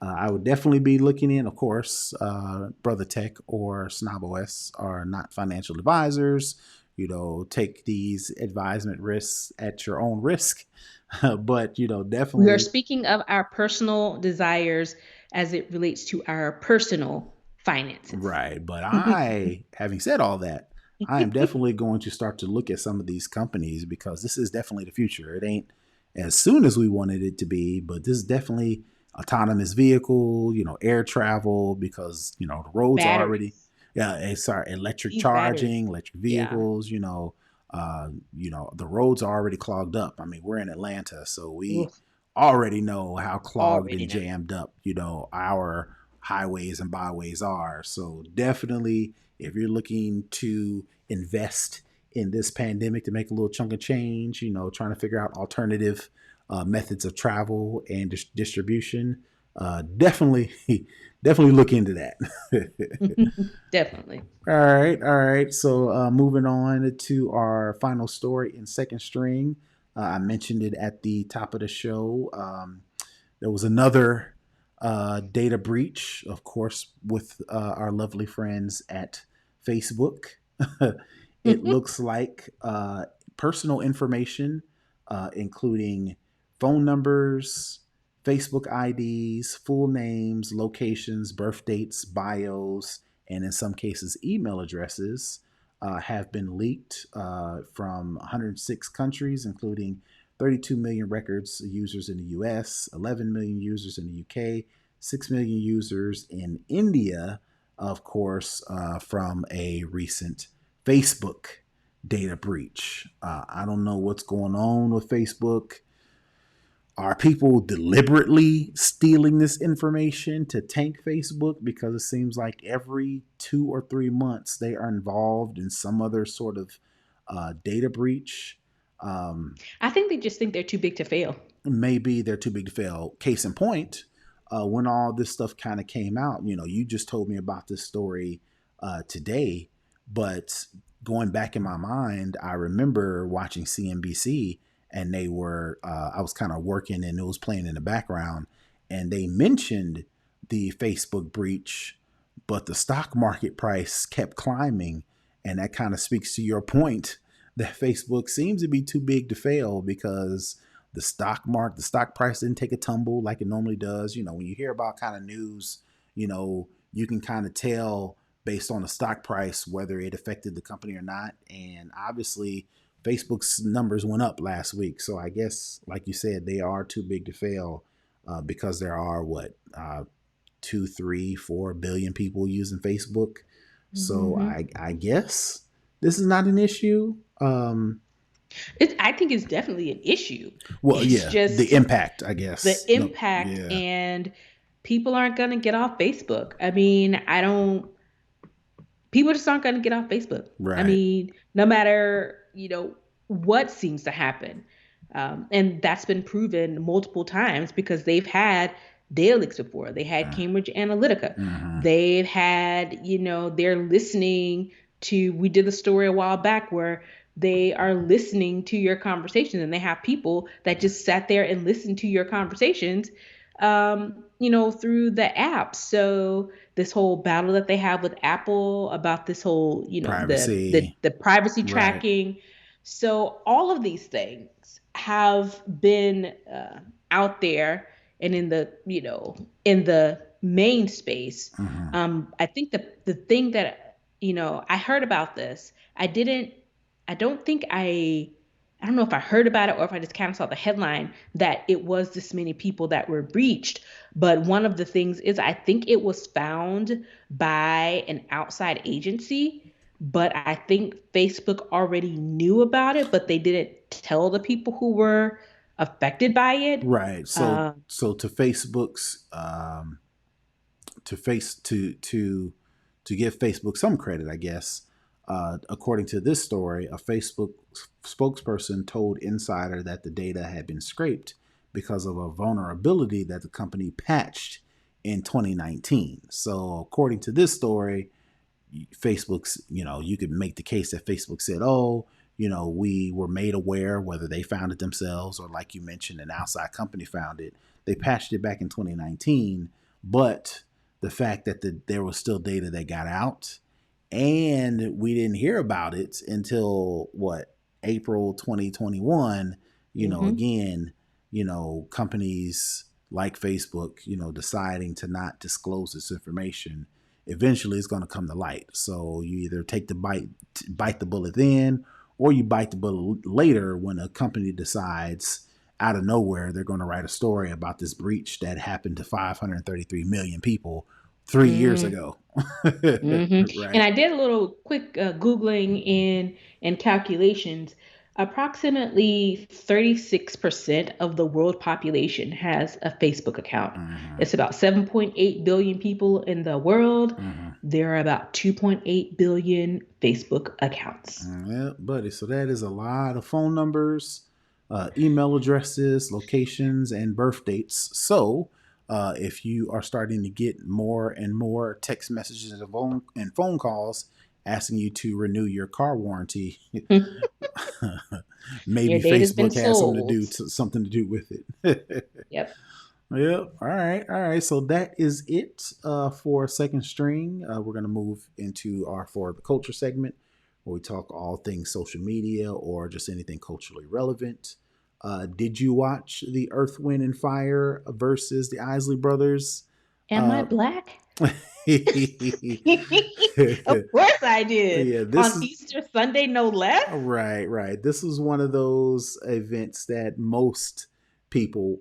Speaker 1: I would definitely be looking in, of course, Brother Tech or snobOS are not financial advisors. Take these advisement risks at your own risk. But
Speaker 2: We are
Speaker 1: definitely
Speaker 2: speaking of our personal desires as it relates to our personal finances.
Speaker 1: right. But having said all that, I am definitely going to start to look at some of these companies because this is definitely the future. It ain't as soon as we wanted it to be, but this is definitely autonomous vehicle, air travel because, the roads are already,
Speaker 2: Batteries.
Speaker 1: yeah, sorry, electric
Speaker 2: These batteries.
Speaker 1: charging, electric
Speaker 2: Yeah.
Speaker 1: vehicles, the roads are already clogged up. I mean, we're in Atlanta, so we
Speaker 2: Oof,
Speaker 1: already know how clogged
Speaker 2: already
Speaker 1: and
Speaker 2: know.
Speaker 1: jammed up, our highways and byways are. So definitely, if you're looking to invest in this pandemic to make a little chunk of change, trying to figure out alternative methods of travel and distribution, definitely, definitely look into that.
Speaker 2: Definitely.
Speaker 1: All right, all right. So moving on to our final story in second string. I mentioned it at the top of the show. There was another data breach, of course, with our lovely friends at Facebook. It looks like personal information, including phone numbers, Facebook IDs, full names, locations, birth dates, bios, and in some cases, email addresses have been leaked from 106 countries, including 32 million records users in the US, 11 million users in the UK, 6 million users in India, of course, from a recent Facebook data breach. I don't know what's going on with Facebook. Are people deliberately stealing this information to tank Facebook? Because it seems like every 2 or 3 months they are involved in some other sort of data breach. Um,
Speaker 2: I think they just think they're too big to fail.
Speaker 1: Maybe they're too big to fail. Case in point, when all this stuff kind of came out, you just told me about this story today, but going back in my mind, I remember watching CNBC and they were, I was kind of working and it was playing in the background and they mentioned the Facebook breach, but the stock market price kept climbing. And that kind of speaks to your point that Facebook seems to be too big to fail because the stock price didn't take a tumble like it normally does. When you hear about kind of news, you can kind of tell based on the stock price whether it affected the company or not. And obviously, Facebook's numbers went up last week. So I guess, like you said, they are too big to fail because there are 2, 3, 4 billion people using Facebook. So
Speaker 2: Mm-hmm.
Speaker 1: I guess this is not an issue.
Speaker 2: I think it's definitely an issue.
Speaker 1: Well,
Speaker 2: It's
Speaker 1: yeah, the
Speaker 2: just
Speaker 1: impact, I
Speaker 2: the
Speaker 1: guess. No,
Speaker 2: impact,
Speaker 1: yeah,
Speaker 2: and people aren't going to get off Facebook. I mean, I don't, people just aren't going to get off Facebook. I
Speaker 1: right.
Speaker 2: mean, no matter, what seems to happen. And that's been proven multiple times because they've had data leaks before. They had Cambridge Analytica.
Speaker 1: Mm-hmm.
Speaker 2: They've had, they're listening to, we did the story a while back where they are listening to your conversations and they have people that just sat there and listened to your conversations, through the app. So this whole battle that they have with Apple about this whole, the
Speaker 1: Privacy,
Speaker 2: the privacy
Speaker 1: right.
Speaker 2: tracking. So all of these things have been out there and in the, in the main space.
Speaker 1: Mm-hmm.
Speaker 2: I think the thing that, I heard about this, I don't think I don't know if I heard about it or if I just kind of saw the headline that it was this many people that were breached. But one of the things is I think it was found by an outside agency, but I think Facebook already knew about it, but they didn't tell the people who were affected by it.
Speaker 1: Right. So
Speaker 2: Uh,
Speaker 1: so to Facebook's to face to give Facebook some credit, I guess. According to this story, a Facebook spokesperson told Insider that the data had been scraped because of a vulnerability that the company patched in 2019. So, according to this story, Facebook's, you could make the case that Facebook said, oh, we were made aware, whether they found it themselves or, like you mentioned, an outside company found it. They patched it back in 2019, but the fact that there was still data that got out and we didn't hear about it until April 2021,
Speaker 2: mhm.
Speaker 1: again, companies like Facebook, deciding to not disclose this information, eventually it's going to come to light. So you either take the bite the bullet then, or you bite the bullet later when a company decides out of nowhere they're going to write a story about this breach that happened to 533 million people 3 years
Speaker 2: Mm.
Speaker 1: ago.
Speaker 2: And
Speaker 1: Right.
Speaker 2: I did a little quick Googling and calculations. Approximately 36% of the world population has a Facebook account.
Speaker 1: Mm-hmm.
Speaker 2: It's about 7.8 billion people in the world.
Speaker 1: Mm-hmm.
Speaker 2: There are about 2.8 billion Facebook accounts.
Speaker 1: Yeah, buddy. So that is a lot of phone numbers, email addresses, locations, and birth dates. So if you are starting to get more and more text messages and phone calls asking you to renew your car warranty,
Speaker 2: Your
Speaker 1: maybe
Speaker 2: data's been
Speaker 1: Facebook has
Speaker 2: sold.
Speaker 1: something to do with it.
Speaker 2: Yep.
Speaker 1: Yep. All right. All right. So that is it for second string. We're going to move into our For the Culture segment where we talk all things social media or just anything culturally relevant. Did you watch the Earth, Wind, and Fire versus the Isley Brothers?
Speaker 2: Am I
Speaker 1: Uh,
Speaker 2: black? Of course I did.
Speaker 1: Yeah, this
Speaker 2: On
Speaker 1: is
Speaker 2: Easter Sunday, no less.
Speaker 1: right, right. This was one of those events that most people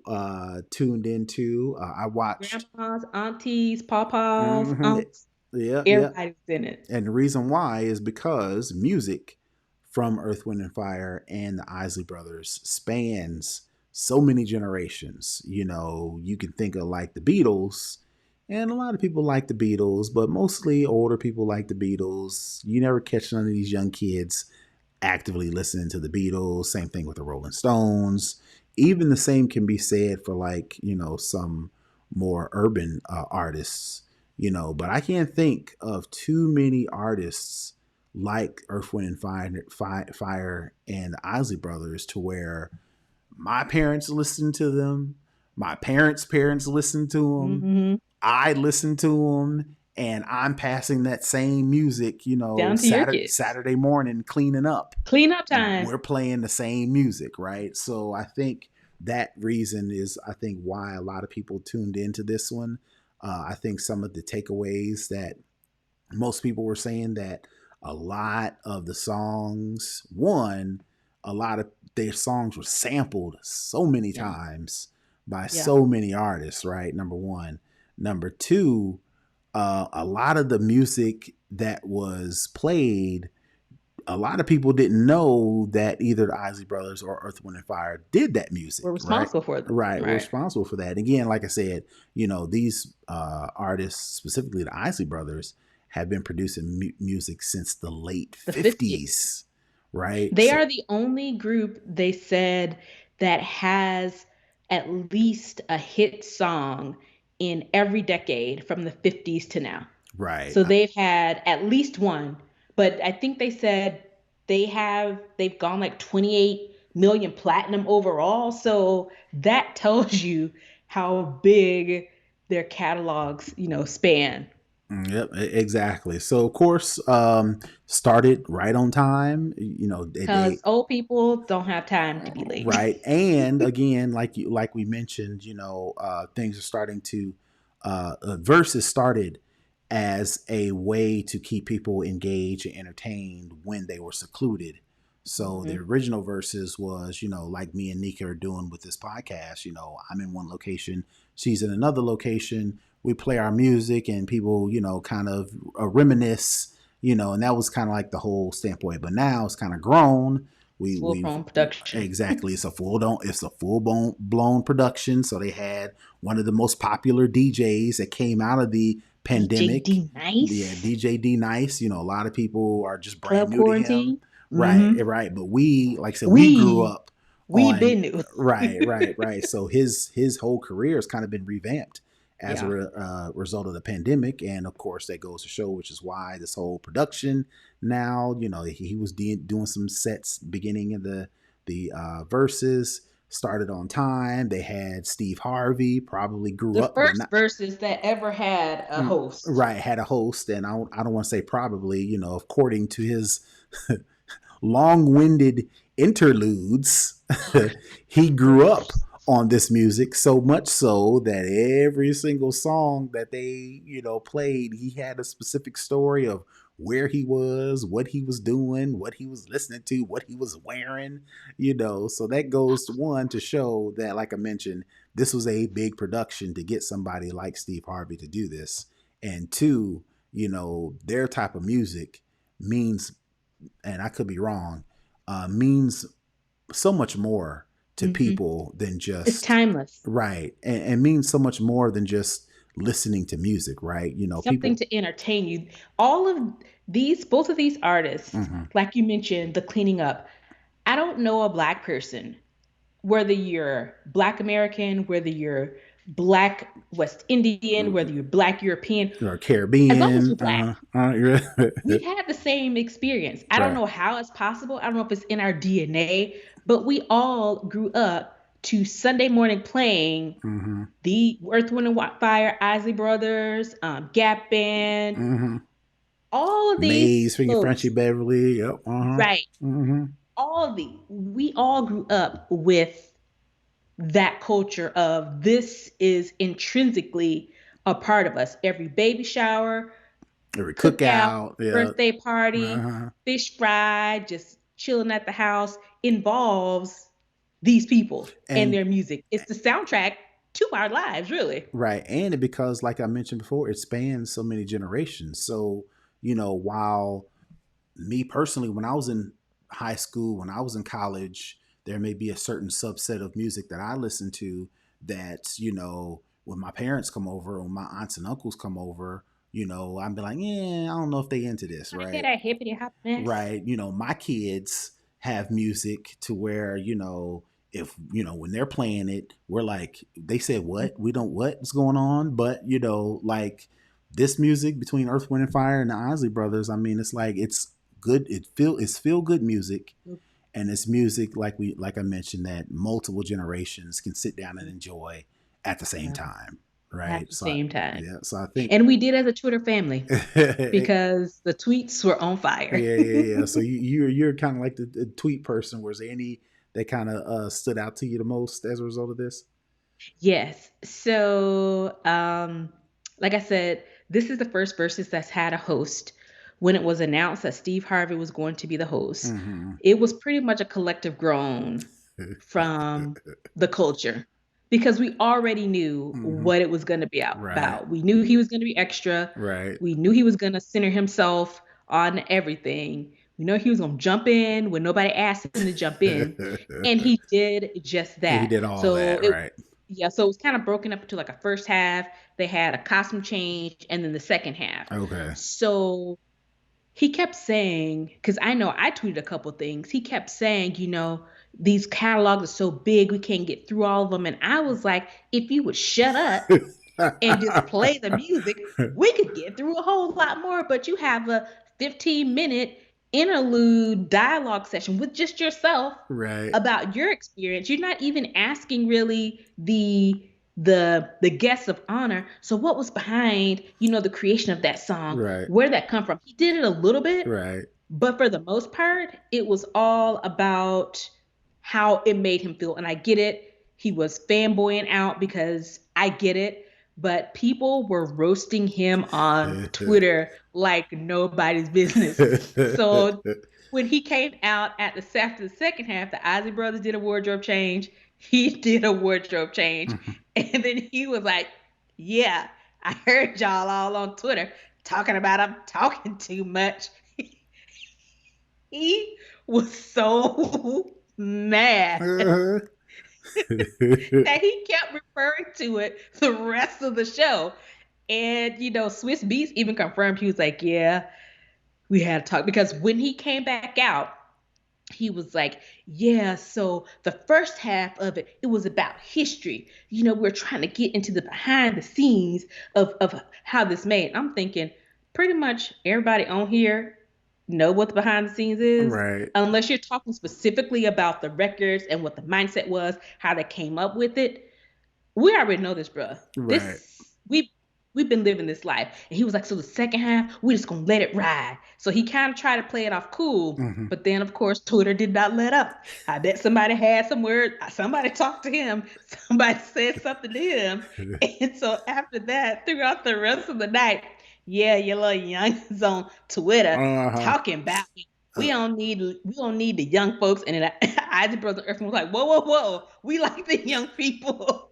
Speaker 1: tuned into. I watched.
Speaker 2: Grandmas, aunties, papas,
Speaker 1: Mhm,
Speaker 2: aunts,
Speaker 1: yeah, yeah.
Speaker 2: everybody's in it.
Speaker 1: And the reason why is because music from Earth, Wind, and Fire and the Isley Brothers spans so many generations. You know, you can think of like the Beatles, and a lot of people like the Beatles, but mostly older people like the Beatles. You never catch none of these young kids actively listening to the Beatles. Same thing with the Rolling Stones. Even the same can be said for like, you know, some more urban artists, you know, but I can't think of too many artists like Earth, Wind, and Fire and the Isley Brothers to where my parents listened to them, my parents' parents listened to them,
Speaker 2: Hmm.
Speaker 1: I listen to them, and I'm passing that same music, you know,
Speaker 2: Down to your kids.
Speaker 1: Saturday morning cleaning up.
Speaker 2: Clean up time.
Speaker 1: We're playing the same music, right? So I think that reason is, I think, why a lot of people tuned into this one. I think some of the takeaways that most people were saying that a lot of the songs, one, a lot of their songs were sampled so many
Speaker 2: Yeah.
Speaker 1: times by
Speaker 2: Yeah.
Speaker 1: so many artists, right? Number one. Number two, a lot of the music that was played, a lot of people didn't know that either the Isley Brothers or Earth, Wind, and Fire did that
Speaker 2: We're
Speaker 1: music, right?
Speaker 2: responsible for them.
Speaker 1: Right, we're
Speaker 2: Right.
Speaker 1: responsible for that. Again, like I said, you know, these artists, specifically the Isley Brothers, have been producing music since the late
Speaker 2: The 50s.
Speaker 1: 50s, right?
Speaker 2: They
Speaker 1: So,
Speaker 2: are the only group they said that has at least a hit song in every decade from the 50s to now.
Speaker 1: right.
Speaker 2: So they've had at least one, but I think they said they've gone like 28 million platinum overall. So that tells you how big their catalogs, span.
Speaker 1: Yep, exactly. So of course, started right on time. You know, they
Speaker 2: Because old people don't have time to be late.
Speaker 1: right, and again, like we mentioned, you know, things are starting to verses started as a way to keep people engaged and entertained when they were secluded. So the
Speaker 2: Hmm.
Speaker 1: original verses was, you know, like me and Nica are doing with this podcast. You know, I'm in one location, she's in another location. We play our music, and people, you know, kind of reminisce, you know, and that was kind of like the whole standpoint. But now it's kind of grown.
Speaker 2: It's full
Speaker 1: We've
Speaker 2: blown production.
Speaker 1: exactly, it's a full blown production. So they had one of the most popular DJs that came out of the
Speaker 2: DJ
Speaker 1: pandemic.
Speaker 2: D
Speaker 1: Yeah,
Speaker 2: Nice.
Speaker 1: DJ D Nice. You know, a lot of people are just brand
Speaker 2: Club
Speaker 1: new to him.
Speaker 2: Quarantine.
Speaker 1: Right,
Speaker 2: Hmm.
Speaker 1: right. But we, like I said, we grew
Speaker 2: We
Speaker 1: up
Speaker 2: we
Speaker 1: on
Speaker 2: been new.
Speaker 1: right, right, right. So his whole career has kind of been revamped as a
Speaker 2: Yeah.
Speaker 1: result of the pandemic, and of course that goes to show, which is why this whole production now, you know, he was doing some sets beginning in the verses, started on time. They had Steve Harvey, probably grew
Speaker 2: The
Speaker 1: up, but
Speaker 2: first
Speaker 1: not
Speaker 2: verses that ever had a host.
Speaker 1: right, had a host. And I don't want to say probably, you know, according to his long-winded interludes, he grew up on this music so much so that every single song that they, you know, played, he had a specific story of where he was, what he was doing, what he was listening to, what he was wearing, you know. So that goes to one to show that, like I mentioned, this was a big production to get somebody like Steve Harvey to do this. And two, you know, their type of music means, and I could be wrong, means so much more to
Speaker 2: Hmm.
Speaker 1: people than
Speaker 2: It's
Speaker 1: just
Speaker 2: timeless.
Speaker 1: right, and means so much more than just listening to music, right? You know,
Speaker 2: Something
Speaker 1: people.
Speaker 2: to entertain you. All of both of these artists,
Speaker 1: Hmm.
Speaker 2: like you mentioned, the cleaning up. I don't know a black person, whether you're black American, whether you're black West Indian, whether you're black European,
Speaker 1: Or
Speaker 2: as long as you're
Speaker 1: Caribbean,
Speaker 2: black, we've had the same experience. I don't
Speaker 1: right.
Speaker 2: know how it's possible. I don't know if it's in our DNA, but we all grew up to Sunday morning playing
Speaker 1: Hmm.
Speaker 2: the Earth, Wind, and Fire, Isley Brothers, Gap Band,
Speaker 1: Hmm.
Speaker 2: all of these
Speaker 1: Maze, Finger Frenchy
Speaker 2: folks,
Speaker 1: Beverly, yep.
Speaker 2: right?
Speaker 1: Hmm.
Speaker 2: All of the We all grew up with that culture of this is intrinsically a part of us. Every baby shower,
Speaker 1: Every
Speaker 2: cookout,
Speaker 1: cookout, yeah.
Speaker 2: birthday party,
Speaker 1: Uh-huh.
Speaker 2: fish fry, just chilling at the house involves these people and
Speaker 1: And
Speaker 2: their music. It's the soundtrack to our lives, really.
Speaker 1: right, and because like I mentioned before, it spans so many generations. So, while me personally, when I was in high school, when I was in college, there may be a certain subset of music that I listen to that, when my parents come over or my aunts and uncles come over, I'd be like, yeah, I don't know if they into this,
Speaker 2: I hear
Speaker 1: right?
Speaker 2: that hippity hop mess.
Speaker 1: Right. My kids have music to where, if, when they're playing it, we're like, they said, what? We don't, what's going on? But, like this music between Earth, Wind and Fire and the Isley Brothers, I mean, it's like, it's good. It's feel good music. And it's music like I mentioned that multiple generations can sit down and enjoy at the same
Speaker 2: Yeah,
Speaker 1: time.
Speaker 2: at
Speaker 1: Right.
Speaker 2: the
Speaker 1: So,
Speaker 2: same time.
Speaker 1: yeah. So I think,
Speaker 2: And we did as a Twitter family because the tweets were on fire.
Speaker 1: yeah, yeah, yeah. So you're kind of like the tweet person. Was there any that kind of stood out to you the most as a result of this?
Speaker 2: Yes. So, like I said, this is the first versus that's had a host. When it was announced that Steve Harvey was going to be the host,
Speaker 1: Mm-hmm.
Speaker 2: it was pretty much a collective groan from the culture because we already knew
Speaker 1: Mm-hmm.
Speaker 2: what it was going to be
Speaker 1: Right,
Speaker 2: about. We knew he was going to be extra.
Speaker 1: right.
Speaker 2: We knew he was going to center himself on everything. We know he was going to jump in when nobody asked him to jump in, and he did just
Speaker 1: He
Speaker 2: that.
Speaker 1: did all
Speaker 2: So
Speaker 1: that,
Speaker 2: it
Speaker 1: right?
Speaker 2: yeah, so it was kind of broken up into like a first half. They had a costume change, and then the second half.
Speaker 1: Okay.
Speaker 2: So he kept saying, because I know I tweeted a couple things. He kept saying, these catalogs are so big, we can't get through all of them. And I was like, if you would shut up and just play the music, we could get through a whole lot more. But you have a 15-minute interlude dialogue session with just yourself
Speaker 1: Right,
Speaker 2: about your experience. You're not even asking really the guests of honor. So what was behind, the creation of that song?
Speaker 1: right,
Speaker 2: Where did that come from? He did it a little bit,
Speaker 1: right.
Speaker 2: but for the most part, it was all about how it made him feel. And I get it. He was fanboying out because I get it. But people were roasting him on Twitter like nobody's business. So when he came out after the second half, the Isley Brothers did a wardrobe change. He did a wardrobe change. And then he was like, yeah, I heard y'all all on Twitter talking about I'm talking too much. He was so mad that he kept referring to it the rest of the show. And Swiss Beats even confirmed, he was like, yeah, we had to talk because when he came back out, he was like, yeah, so the first half of it, it was about history. We're trying to get into the behind the scenes of how this made. I'm thinking pretty much everybody on here know what the behind the scenes is,
Speaker 1: Right,
Speaker 2: unless you're talking specifically about the records and what the mindset was, how they came up with it. We already know this, bruh.
Speaker 1: right.
Speaker 2: We've been living this life. And he was like, so the second half, we're just gonna let it ride. So he kind of tried to play it off cool,
Speaker 1: Mm-hmm.
Speaker 2: but then of course Twitter did not let up. I bet somebody had some word, somebody talked to him, somebody said something to him. And so after that, throughout the rest of the night, yeah, your little youngins on Twitter
Speaker 1: Uh-huh.
Speaker 2: talking about it. We don't need the young folks. And then Isaac Brother Earthman was like, whoa, whoa, whoa. We like the young people.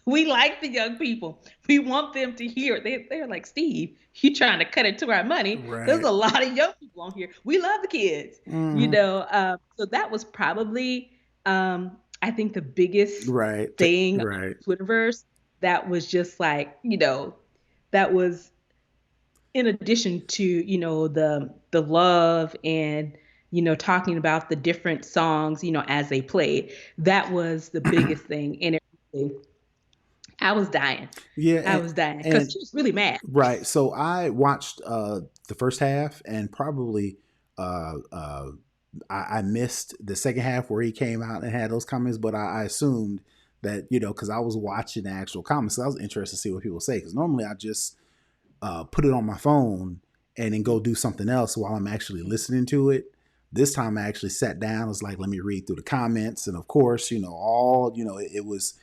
Speaker 2: we like the young people. We want them to hear it. They're like, Steve, you trying to cut into our money. There's
Speaker 1: Right.
Speaker 2: a lot of young people on here. We love the kids.
Speaker 1: Mm-hmm.
Speaker 2: So that was probably I think the biggest
Speaker 1: Right.
Speaker 2: thing about
Speaker 1: Right.
Speaker 2: Twitterverse that was just like, that was in addition to the love and talking about the different songs as they played. That was the biggest thing, and it really, I was dying.
Speaker 1: Yeah,
Speaker 2: I was dying because
Speaker 1: and
Speaker 2: she was really mad.
Speaker 1: right. So I watched the first half and probably uh, uh, I missed the second half where he came out and had those comments, but I assumed that because I was watching the actual comments, so I was interested to see what people say. Because normally I just put it on my phone and then go do something else while I'm actually listening to it. This time I actually sat down. I was like, let me read through the comments, and of course, all it was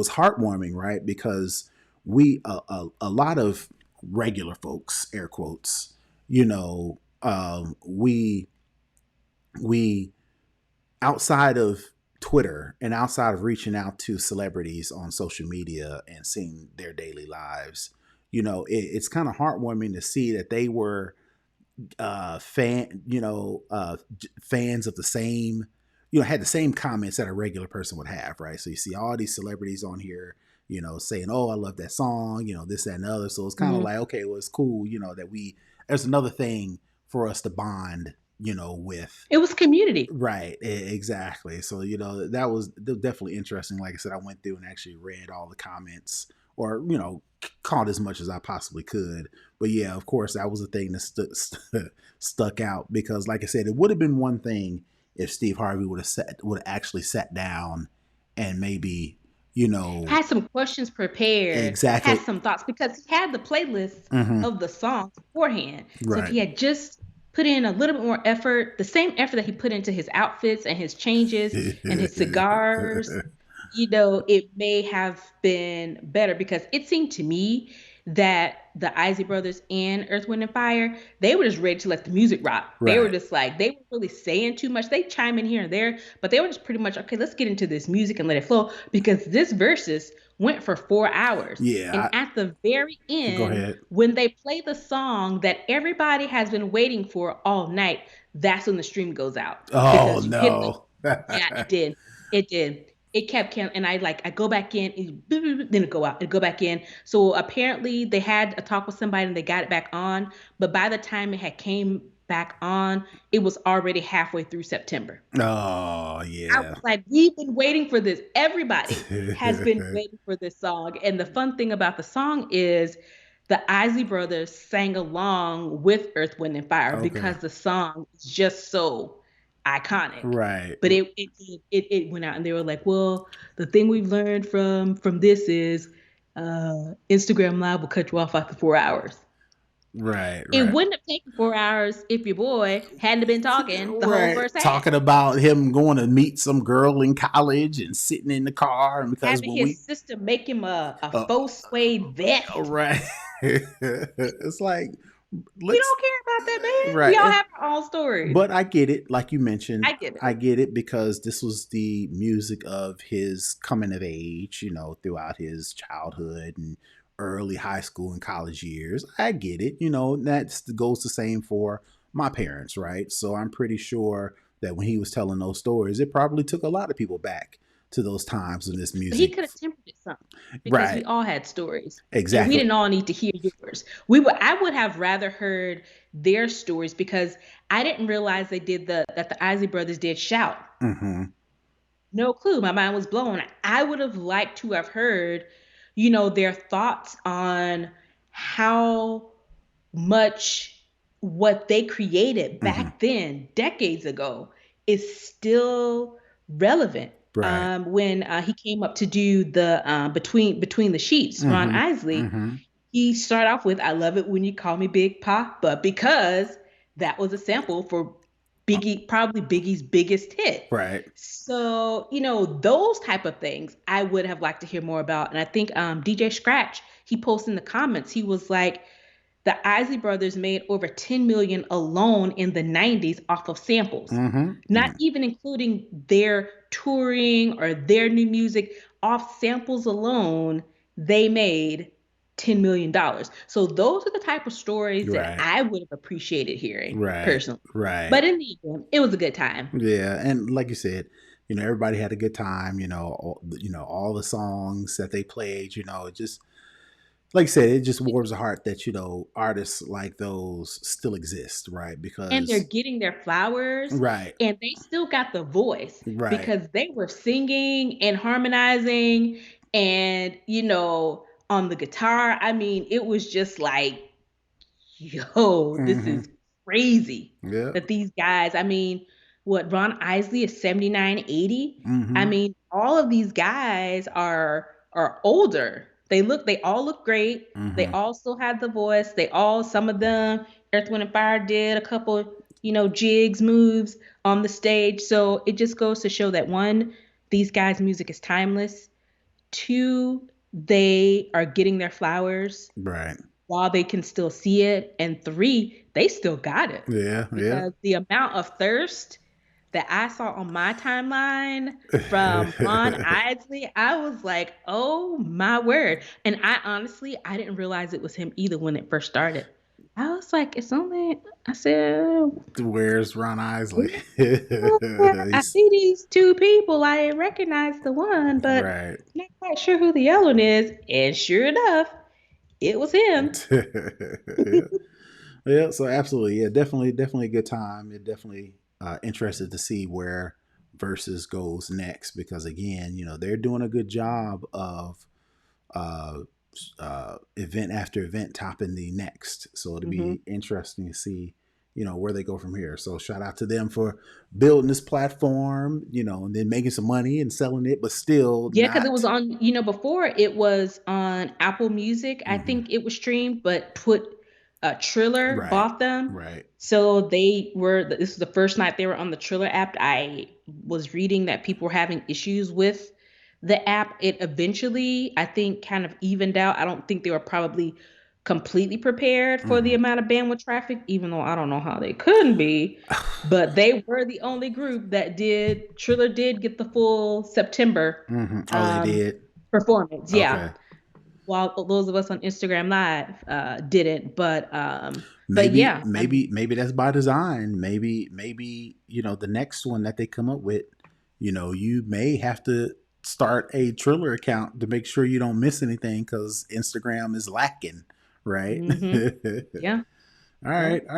Speaker 1: heartwarming, right? Because a lot of regular folks, air quotes, you know, we outside of Twitter and outside of reaching out to celebrities on social media and seeing their daily lives, it's kind of heartwarming to see that they were fans of the same, had the same comments that a regular person would have, right? So you see all these celebrities on here, saying, "Oh, I love that song," this, that, and the other. So it's kind of
Speaker 2: Mhm.
Speaker 1: like, okay, well, it's cool, that there's another thing for us to bond, with.
Speaker 2: It was community.
Speaker 1: Right, exactly. So that was definitely interesting. Like I said, I went through and actually read all the comments, or caught as much as I possibly could. But yeah, of course, that was the thing that stuck out, because, like I said, it would have been one thing if Steve Harvey would have actually sat down and maybe
Speaker 2: Had some questions prepared, had
Speaker 1: exactly.
Speaker 2: some thoughts because he had the playlist
Speaker 1: Hmm.
Speaker 2: of the songs beforehand. So if
Speaker 1: Right.
Speaker 2: he had just put in a little bit more effort, the same effort that he put into his outfits and his changes and his cigars, it may have been better, because it seemed to me that the Isley Brothers and Earth, Wind, and Fire, they were just ready to let the music rock. They were
Speaker 1: Right.
Speaker 2: just like, they weren't really saying too much. They chime in here and there, but they were just pretty much, okay, let's get into this music and let it flow, because this versus went for 4 hours. And
Speaker 1: Yeah.
Speaker 2: at the very
Speaker 1: Go
Speaker 2: end,
Speaker 1: ahead.
Speaker 2: when they play the song that everybody has been waiting for all night, that's when the stream goes out,
Speaker 1: Oh
Speaker 2: because you hit the,
Speaker 1: no.
Speaker 2: yeah, it did. It did. It kept counting, and I go back in, then it go out, it go back in. So apparently they had a talk with somebody and they got it back on. But by the time it had came back on, it was already halfway through September.
Speaker 1: Oh
Speaker 2: I
Speaker 1: yeah.
Speaker 2: was like, we've been waiting for this. Everybody has been waiting for this song. And the fun thing about the song is the Isley Brothers sang along with Earth, Wind, and Fire,
Speaker 1: Okay.
Speaker 2: because the song is just so iconic.
Speaker 1: Right.
Speaker 2: But it went out, and they were like, well, the thing we've learned from this is Instagram Live will cut you off after 4 hours.
Speaker 1: Right.
Speaker 2: It
Speaker 1: Right.
Speaker 2: wouldn't have taken 4 hours if your boy hadn't been talking the whole
Speaker 1: Right.
Speaker 2: first half,
Speaker 1: Talking about him going to meet some girl in college and sitting in the car, and because
Speaker 2: having
Speaker 1: when
Speaker 2: his
Speaker 1: we
Speaker 2: sister make him a
Speaker 1: uh,
Speaker 2: faux suede vest.
Speaker 1: right. It's like,
Speaker 2: We
Speaker 1: let's
Speaker 2: don't care about that, man. We all
Speaker 1: right.
Speaker 2: have our own stories.
Speaker 1: But I get it, like you mentioned.
Speaker 2: I get
Speaker 1: I
Speaker 2: it.
Speaker 1: get it because this was the music of his coming of age, throughout his childhood and early high school and college years. I get it. That goes the same for my parents, right? So I'm pretty sure that when he was telling those stories, it probably took a lot of people back to those times when this
Speaker 2: But he
Speaker 1: music.
Speaker 2: could have tempered it some, because we
Speaker 1: Right.
Speaker 2: all had stories and we
Speaker 1: Exactly.
Speaker 2: didn't all need to hear yours. I would have rather heard their stories, because I didn't realize they did that the Isley Brothers did Shout.
Speaker 1: Hmm.
Speaker 2: No clue. My mind was blown. I would have liked to have heard, their thoughts on how much what they created
Speaker 1: Hmm.
Speaker 2: back then, decades ago, is still relevant.
Speaker 1: Right.
Speaker 2: When he came up to do the between the sheets, Ron
Speaker 1: Hmm.
Speaker 2: Isley,
Speaker 1: Hmm.
Speaker 2: he started off with, "I love it when you call me Big Papa," because that was a sample for Biggie, probably Biggie's biggest hit.
Speaker 1: Right.
Speaker 2: So, those type of things I would have liked to hear more about. And I think DJ Scratch, he posted in the comments, he was like, the Isley Brothers made over 10 million alone in the 90s off of samples.
Speaker 1: Hmm.
Speaker 2: Not even including their touring or their new music, off samples alone, they made $10 million. So those are the type of stories that
Speaker 1: Right.
Speaker 2: I would have appreciated hearing
Speaker 1: Right.
Speaker 2: personally.
Speaker 1: Right.
Speaker 2: But in the end, it was a good time.
Speaker 1: Yeah, and like you said, everybody had a good time. All the songs that they played. It just, like you said, it just warms the heart that artists like those still exist, right?
Speaker 2: And they're
Speaker 1: Because
Speaker 2: getting their flowers,
Speaker 1: right,
Speaker 2: and they still got the voice,
Speaker 1: right,
Speaker 2: because they were singing and harmonizing, and on the guitar, I mean, it was just like, yo, this
Speaker 1: mm-hmm,
Speaker 2: is crazy
Speaker 1: yeah,
Speaker 2: that these guys, I mean, what, Ron Isley is 79, 80. I
Speaker 1: mm-hmm,
Speaker 2: mean, all of these guys are older. They all look great. They
Speaker 1: mm-hmm,
Speaker 2: all still had the voice. Some of them, Earth, Wind, and Fire did a couple, jigs, moves on the stage. So it just goes to show that, one, these guys' music is timeless. Two, they are getting their flowers
Speaker 1: Right.
Speaker 2: while they can still see it. And three, they still got it.
Speaker 1: Yeah. Yeah.
Speaker 2: Because the amount of thirst that I saw on my timeline from Ron Isley, I was like, oh my word. And I honestly, I didn't realize it was him either when it first started. I was like, it's only, I said,
Speaker 1: Where's Ron Isley?
Speaker 2: I
Speaker 1: He's
Speaker 2: see these two people. I didn't recognize the one, but
Speaker 1: right.
Speaker 2: not quite sure who the other one is. And sure enough, it was him.
Speaker 1: Yeah. Yeah, so absolutely, yeah, definitely a good time. It definitely interested to see where Versus goes next because again, they're doing a good job of uh, event after event topping the next. So it'll
Speaker 2: Hmm.
Speaker 1: be interesting to see, where they go from here. So shout out to them for building this platform, and then making some money and selling it, but still
Speaker 2: Yeah, because it was
Speaker 1: not.
Speaker 2: on, before it was on Apple Music. I
Speaker 1: Hmm.
Speaker 2: think it was streamed, but put Triller
Speaker 1: Right,
Speaker 2: bought them.
Speaker 1: right.
Speaker 2: So this was the first night they were on the Triller app. I was reading that people were having issues with the app. It eventually, I think, kind of evened out. I don't think they were probably completely prepared for the
Speaker 1: Hmm.
Speaker 2: amount of bandwidth traffic, even though I don't know how they couldn't be. But they were the only group that did. Triller did get the full September
Speaker 1: Hmm. Oh, they
Speaker 2: um,
Speaker 1: did.
Speaker 2: performance, yeah.
Speaker 1: Okay.
Speaker 2: While those of us on Instagram Live didn't, but
Speaker 1: Maybe,
Speaker 2: yeah, I mean,
Speaker 1: maybe that's by design. Maybe the next one that they come up with, you may have to start a Triller account to make sure you don't miss anything because Instagram is lacking, right?
Speaker 2: hmm, yeah, yeah.
Speaker 1: All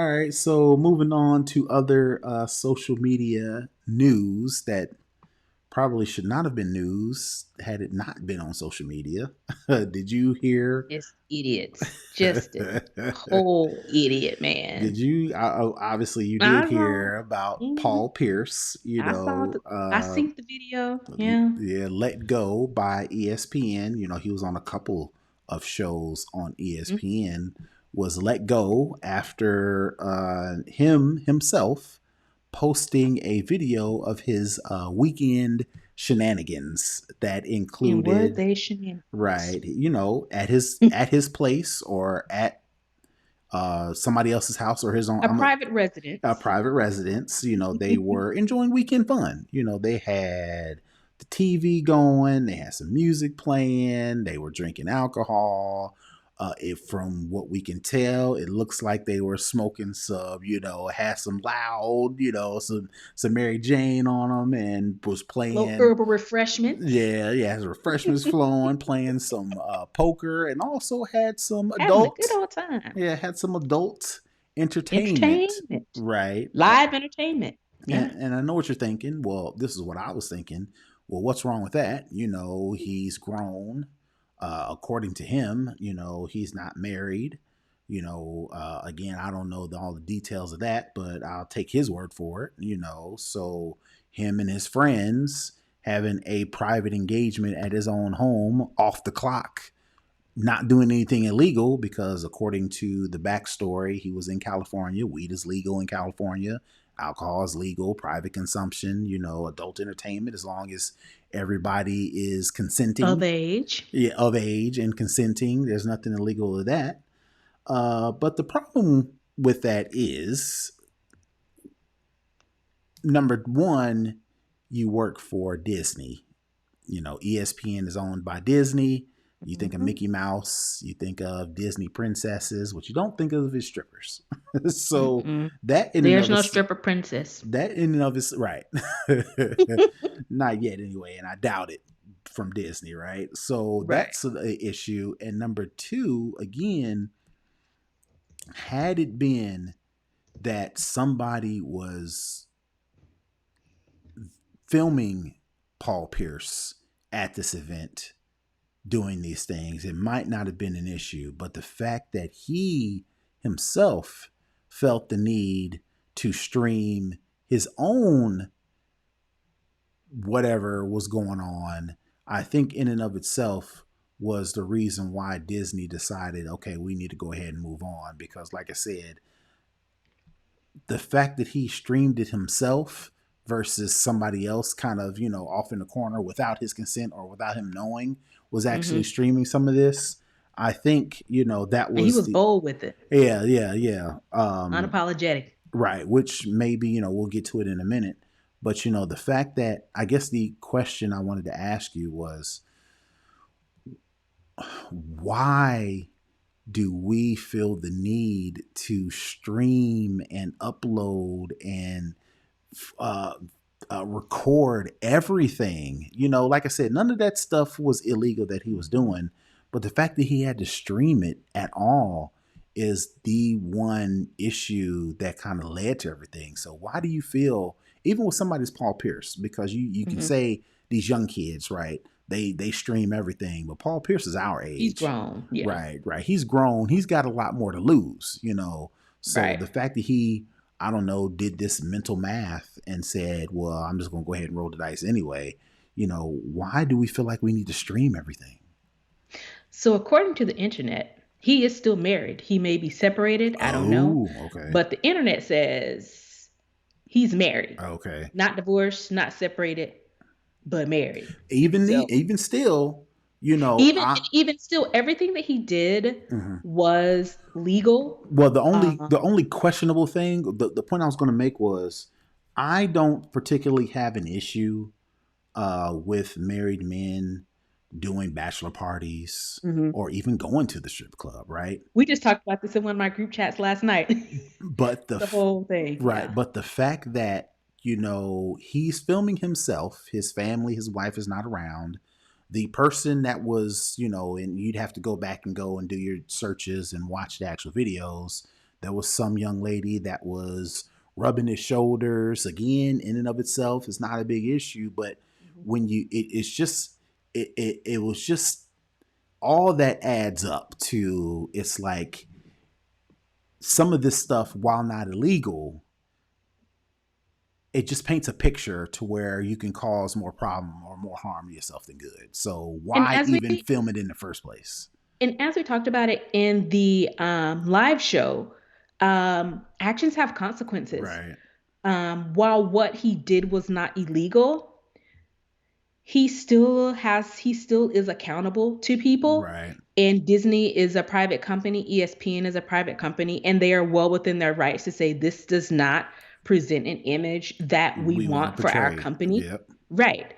Speaker 1: right. So moving on to other social media news that probably should not have been news had it not been on social media. Did you hear?
Speaker 2: Just idiots, just a whole idiot,
Speaker 1: Did
Speaker 2: man.
Speaker 1: you? Obviously, you did
Speaker 2: I saw,
Speaker 1: hear about
Speaker 2: hmm,
Speaker 1: Paul Pierce.
Speaker 2: I seen the video, yeah.
Speaker 1: Yeah, Let Go by ESPN. He was on a couple of shows on
Speaker 2: Mm.
Speaker 1: ESPN. Was let go after himself posting a video of his weekend shenanigans that
Speaker 2: And were
Speaker 1: included
Speaker 2: they shenanigans?
Speaker 1: right, at his place or at somebody else's house or his own.
Speaker 2: A private residence.
Speaker 1: Private residence. They were enjoying weekend fun. They had the TV going, they had some music playing, they were drinking alcohol. From what we can tell, it looks like they were smoking some, had some loud, some Mary Jane on them, and was
Speaker 2: Little
Speaker 1: playing.
Speaker 2: herbal refreshments.
Speaker 1: Yeah, yeah, his refreshments flowing, playing some poker, and also had some
Speaker 2: Having a good
Speaker 1: adult.
Speaker 2: old time.
Speaker 1: Yeah, had some adult entertainment,
Speaker 2: Entertainment.
Speaker 1: right?
Speaker 2: Live entertainment. Yeah.
Speaker 1: And I know what you're thinking. Well, this is what I was thinking. Well, what's wrong with that? He's grown. According to him, he's not married. Again, I don't know all the details of that, but I'll take his word for it. So him and his friends having a private engagement at his own home off the clock, not doing anything illegal because according to the backstory, he was in California. Weed is legal in California. Alcohol is legal. Private consumption, adult entertainment, as long as everybody is
Speaker 2: Of
Speaker 1: consenting,
Speaker 2: age.
Speaker 1: yeah, of age and consenting. There's nothing illegal with that. But the problem with that is, number one, you work for Disney. ESPN is owned by Disney. You think of
Speaker 2: Hmm.
Speaker 1: Mickey Mouse, you think of Disney princesses. What you don't think of is strippers. So
Speaker 2: Mm-mm.
Speaker 1: that in and
Speaker 2: There's
Speaker 1: of
Speaker 2: no
Speaker 1: its
Speaker 2: stripper princess.
Speaker 1: that in and of its right, not yet anyway, and I doubt it from Disney, right? So
Speaker 2: Right.
Speaker 1: that's an issue. And number two, again, had it been that somebody was filming Paul Pierce at this event doing these things, it might not have been an issue. But the fact that he himself felt the need to stream his own whatever was going on, I think in and of itself was the reason why Disney decided, okay, we need to go ahead and move on. Because, like I said, the fact that he streamed it himself versus somebody else kind of, off in the corner without his consent or without him knowing was actually
Speaker 2: Hmm.
Speaker 1: streaming some of this. I think that
Speaker 2: And he
Speaker 1: was
Speaker 2: was
Speaker 1: the
Speaker 2: bold with it,
Speaker 1: yeah.
Speaker 2: unapologetic.
Speaker 1: Right, which maybe we'll get to it in a minute. But the fact that I guess the question I wanted to ask you was why do we feel the need to stream and upload and uh, record everything? Like I said, none of that stuff was illegal that he was doing, but the fact that he had to stream it at all is the one issue that kind of led to everything. So why do you feel, even with somebody's Paul Pierce, because you can
Speaker 2: Hmm.
Speaker 1: say these young kids, right? They stream everything, but Paul Pierce is our
Speaker 2: He's
Speaker 1: age.
Speaker 2: grown. Yeah.
Speaker 1: Right. He's grown. He's got a lot more to lose. So
Speaker 2: Right.
Speaker 1: the fact that he, I don't know, did this mental math and said, well, I'm just going to go ahead and roll the dice anyway. Why do we feel like we need to stream everything?
Speaker 2: So, according to the internet, he is still married. He may be separated. I don't know.
Speaker 1: Oh, okay.
Speaker 2: But the internet says he's married,
Speaker 1: Okay.
Speaker 2: not divorced, not separated, but married. So,
Speaker 1: Even still, I
Speaker 2: even still, everything that he did
Speaker 1: mhm.
Speaker 2: was legal.
Speaker 1: Well, the only
Speaker 2: Um,
Speaker 1: the only questionable thing, the point I was going to make was I don't particularly have an issue with married men doing bachelor parties
Speaker 2: mhm.
Speaker 1: or even going to the strip club, right?
Speaker 2: We just talked about this in one of my group chats last night.
Speaker 1: But
Speaker 2: The whole thing,
Speaker 1: right,
Speaker 2: yeah.
Speaker 1: but the fact that he's filming himself, his family, his wife is not around. The person that was, and you'd have to go back and go and do your searches and watch the actual videos. There was some young lady that was rubbing his shoulders. Again, in and of itself, is not a big issue, but
Speaker 2: Mhm.
Speaker 1: when it's just it was just all that adds up to, it's like some of this stuff, while not illegal, it just paints a picture to where you can cause more problem or more harm to yourself than good. So
Speaker 2: And
Speaker 1: why
Speaker 2: as we
Speaker 1: even film it in the first place?
Speaker 2: and as we talked about it in the live show, actions have consequences.
Speaker 1: Right.
Speaker 2: While what he did was not illegal, he still is accountable to people.
Speaker 1: Right.
Speaker 2: And Disney is a private company, ESPN is a private company, and they are well within their rights to say this does not present an image that we
Speaker 1: We want to
Speaker 2: want for our
Speaker 1: portray.
Speaker 2: company.
Speaker 1: Yep.
Speaker 2: Right.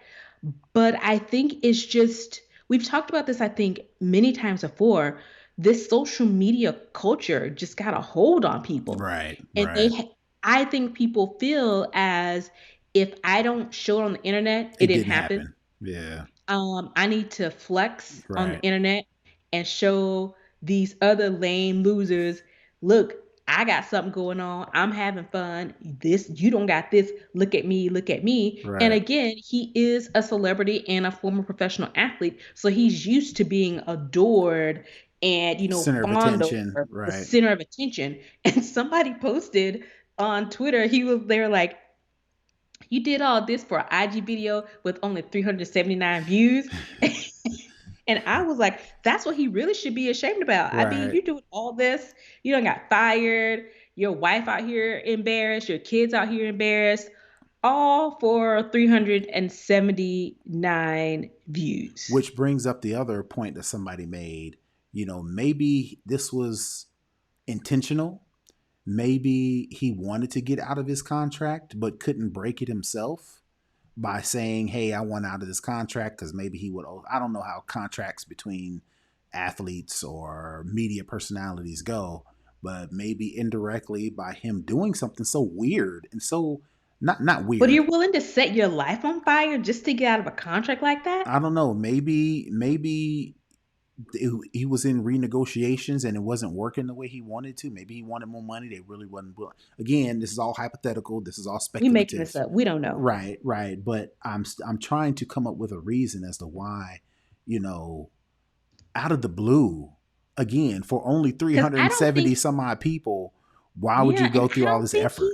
Speaker 2: But I think it's just, we've talked about this, I think, many times before. This social media culture just got a hold on people.
Speaker 1: Right.
Speaker 2: And
Speaker 1: Right.
Speaker 2: I think people feel as if I don't show it on the internet, it
Speaker 1: It
Speaker 2: didn't
Speaker 1: didn't
Speaker 2: happen.
Speaker 1: happen. Yeah.
Speaker 2: I need to flex on the
Speaker 1: Right.
Speaker 2: internet and show these other lame losers, look, I got something going on. I'm having fun. This, you don't got this. Look at me, look at me. And
Speaker 1: Right.
Speaker 2: again, he is a celebrity and a former professional athlete. So he's used to being adored and,
Speaker 1: Center of
Speaker 2: fawned
Speaker 1: attention.
Speaker 2: over, the
Speaker 1: Right.
Speaker 2: center of attention. And somebody posted on Twitter, they were like, you did all this for an IG video with only 379 views. And I was like, that's what he really should be ashamed about. I mean,
Speaker 1: Right.
Speaker 2: you doing all this, you done got fired, your wife out here embarrassed, your kids out here embarrassed, all for 379 views.
Speaker 1: Which brings up the other point that somebody made. Maybe this was intentional. Maybe he wanted to get out of his contract but couldn't break it himself by saying, "Hey, I want out of this contract," because maybe he would. I don't know how contracts between athletes or media personalities go, but maybe indirectly by him doing something so weird and so not
Speaker 2: But
Speaker 1: weird.
Speaker 2: you're willing to set your life on fire just to get out of a contract like that?
Speaker 1: I don't know. Maybe he was in renegotiations and it wasn't working the way he wanted to. Maybe he wanted more money. They really wasn't willing. Again, this is all hypothetical. This is all
Speaker 2: We making this
Speaker 1: speculative.
Speaker 2: up. We don't know.
Speaker 1: Right. But I'm trying to come up with a reason as to why, you know, out of the blue, again, for only
Speaker 2: Because I don't
Speaker 1: 370
Speaker 2: think,
Speaker 1: some odd people, why would you
Speaker 2: yeah,
Speaker 1: go
Speaker 2: and I
Speaker 1: through all
Speaker 2: don't
Speaker 1: this
Speaker 2: think
Speaker 1: effort?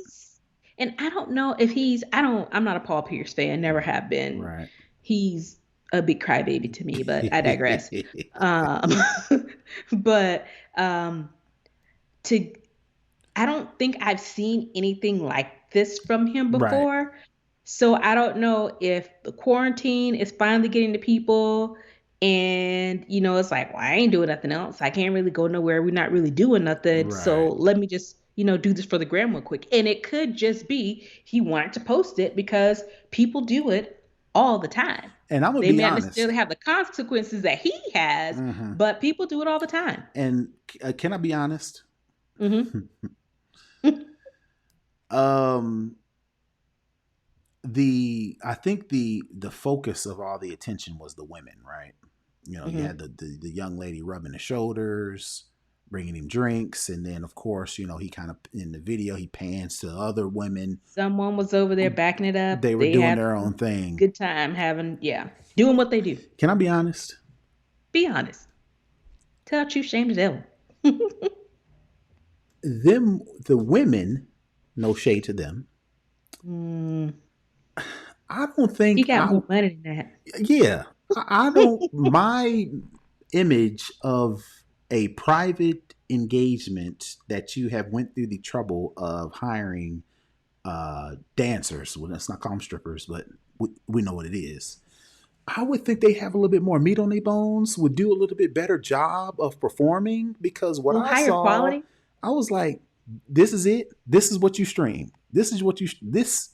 Speaker 2: I don't know if I'm not a Paul Pierce fan, never have been.
Speaker 1: Right.
Speaker 2: He's a big crybaby to me, but I digress. Um, but to I don't think I've seen anything like this from him
Speaker 1: Right.
Speaker 2: before. So I don't know if the quarantine is finally getting to people And it's like, well, I ain't doing nothing else. I can't really go nowhere. We're not really doing nothing. So
Speaker 1: Right.
Speaker 2: let me just, do this for the gram real quick. And it could just be he wanted to post it because people do it all the time.
Speaker 1: And I'm gonna
Speaker 2: They
Speaker 1: be
Speaker 2: may not
Speaker 1: honest.
Speaker 2: necessarily have the consequences that he has,
Speaker 1: Hmm.
Speaker 2: but people do it all the time.
Speaker 1: And can I be honest?
Speaker 2: Hmm.
Speaker 1: um, I think the focus of all the attention was the women, right? You
Speaker 2: Hmm.
Speaker 1: had the young lady rubbing the shoulders, bringing him drinks, and then of course, he kind of in the video he pans to other women.
Speaker 2: Someone was over there backing it up.
Speaker 1: They were
Speaker 2: They
Speaker 1: doing
Speaker 2: had
Speaker 1: their
Speaker 2: a
Speaker 1: own thing.
Speaker 2: good time having, yeah, doing what they do.
Speaker 1: Can I be honest?
Speaker 2: Be honest. Tell you shame the devil.
Speaker 1: The women, no shade to them.
Speaker 2: Mm,
Speaker 1: I don't
Speaker 2: he
Speaker 1: think
Speaker 2: got more money than that.
Speaker 1: yeah, I don't. My image of a private engagement that you have went through the trouble of hiring dancers. Well, let's not call them strippers, but we know what it is. I would think they have a little bit more meat on their bones, would do a little bit better job of performing because what
Speaker 2: Well,
Speaker 1: I
Speaker 2: higher
Speaker 1: saw,
Speaker 2: quality,
Speaker 1: I was like, this is it. This is what you stream. This is what this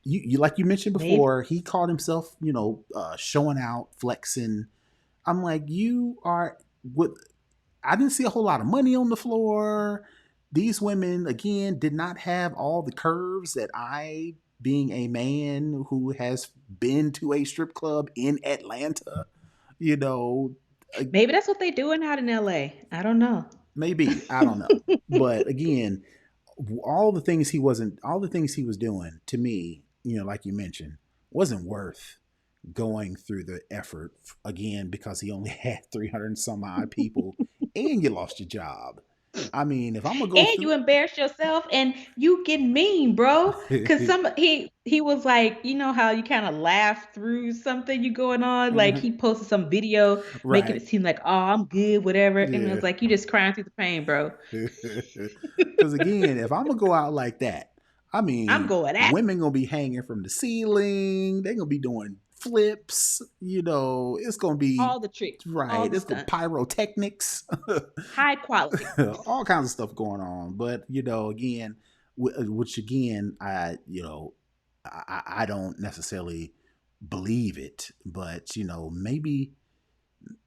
Speaker 1: you like you mentioned
Speaker 2: maybe.
Speaker 1: before. He called himself, showing out, flexing. I'm like, you are what? I didn't see a whole lot of money on the floor. These women, again, did not have all the curves that I, being a man who has been to a strip club in Atlanta, you know, uh,
Speaker 2: Maybe that's what they doing out in LA. I don't know.
Speaker 1: maybe, I don't know. But again, all the things he was doing to me, like you mentioned, wasn't worth going through the effort again because he only had 300 and some odd people and you lost your job. I mean, if I'm gonna go
Speaker 2: And you
Speaker 1: through,
Speaker 2: embarrass yourself and you get mean, bro. Cause he was like, you know how you kind of laugh through something you going on? Like he posted some video making
Speaker 1: right,
Speaker 2: it seem like, oh, I'm good, whatever. And it
Speaker 1: yeah.
Speaker 2: was like you just crying through the pain, bro.
Speaker 1: Because again, if I'm gonna go out like that, I
Speaker 2: I'm
Speaker 1: mean,
Speaker 2: going at
Speaker 1: women gonna be hanging from the ceiling. They're gonna be doing flips. It's gonna be
Speaker 2: all the tricks, all
Speaker 1: right.
Speaker 2: the
Speaker 1: It's gonna
Speaker 2: stunts.
Speaker 1: pyrotechnics.
Speaker 2: High quality.
Speaker 1: All kinds of stuff going on. But again, which again, I don't necessarily believe it, but maybe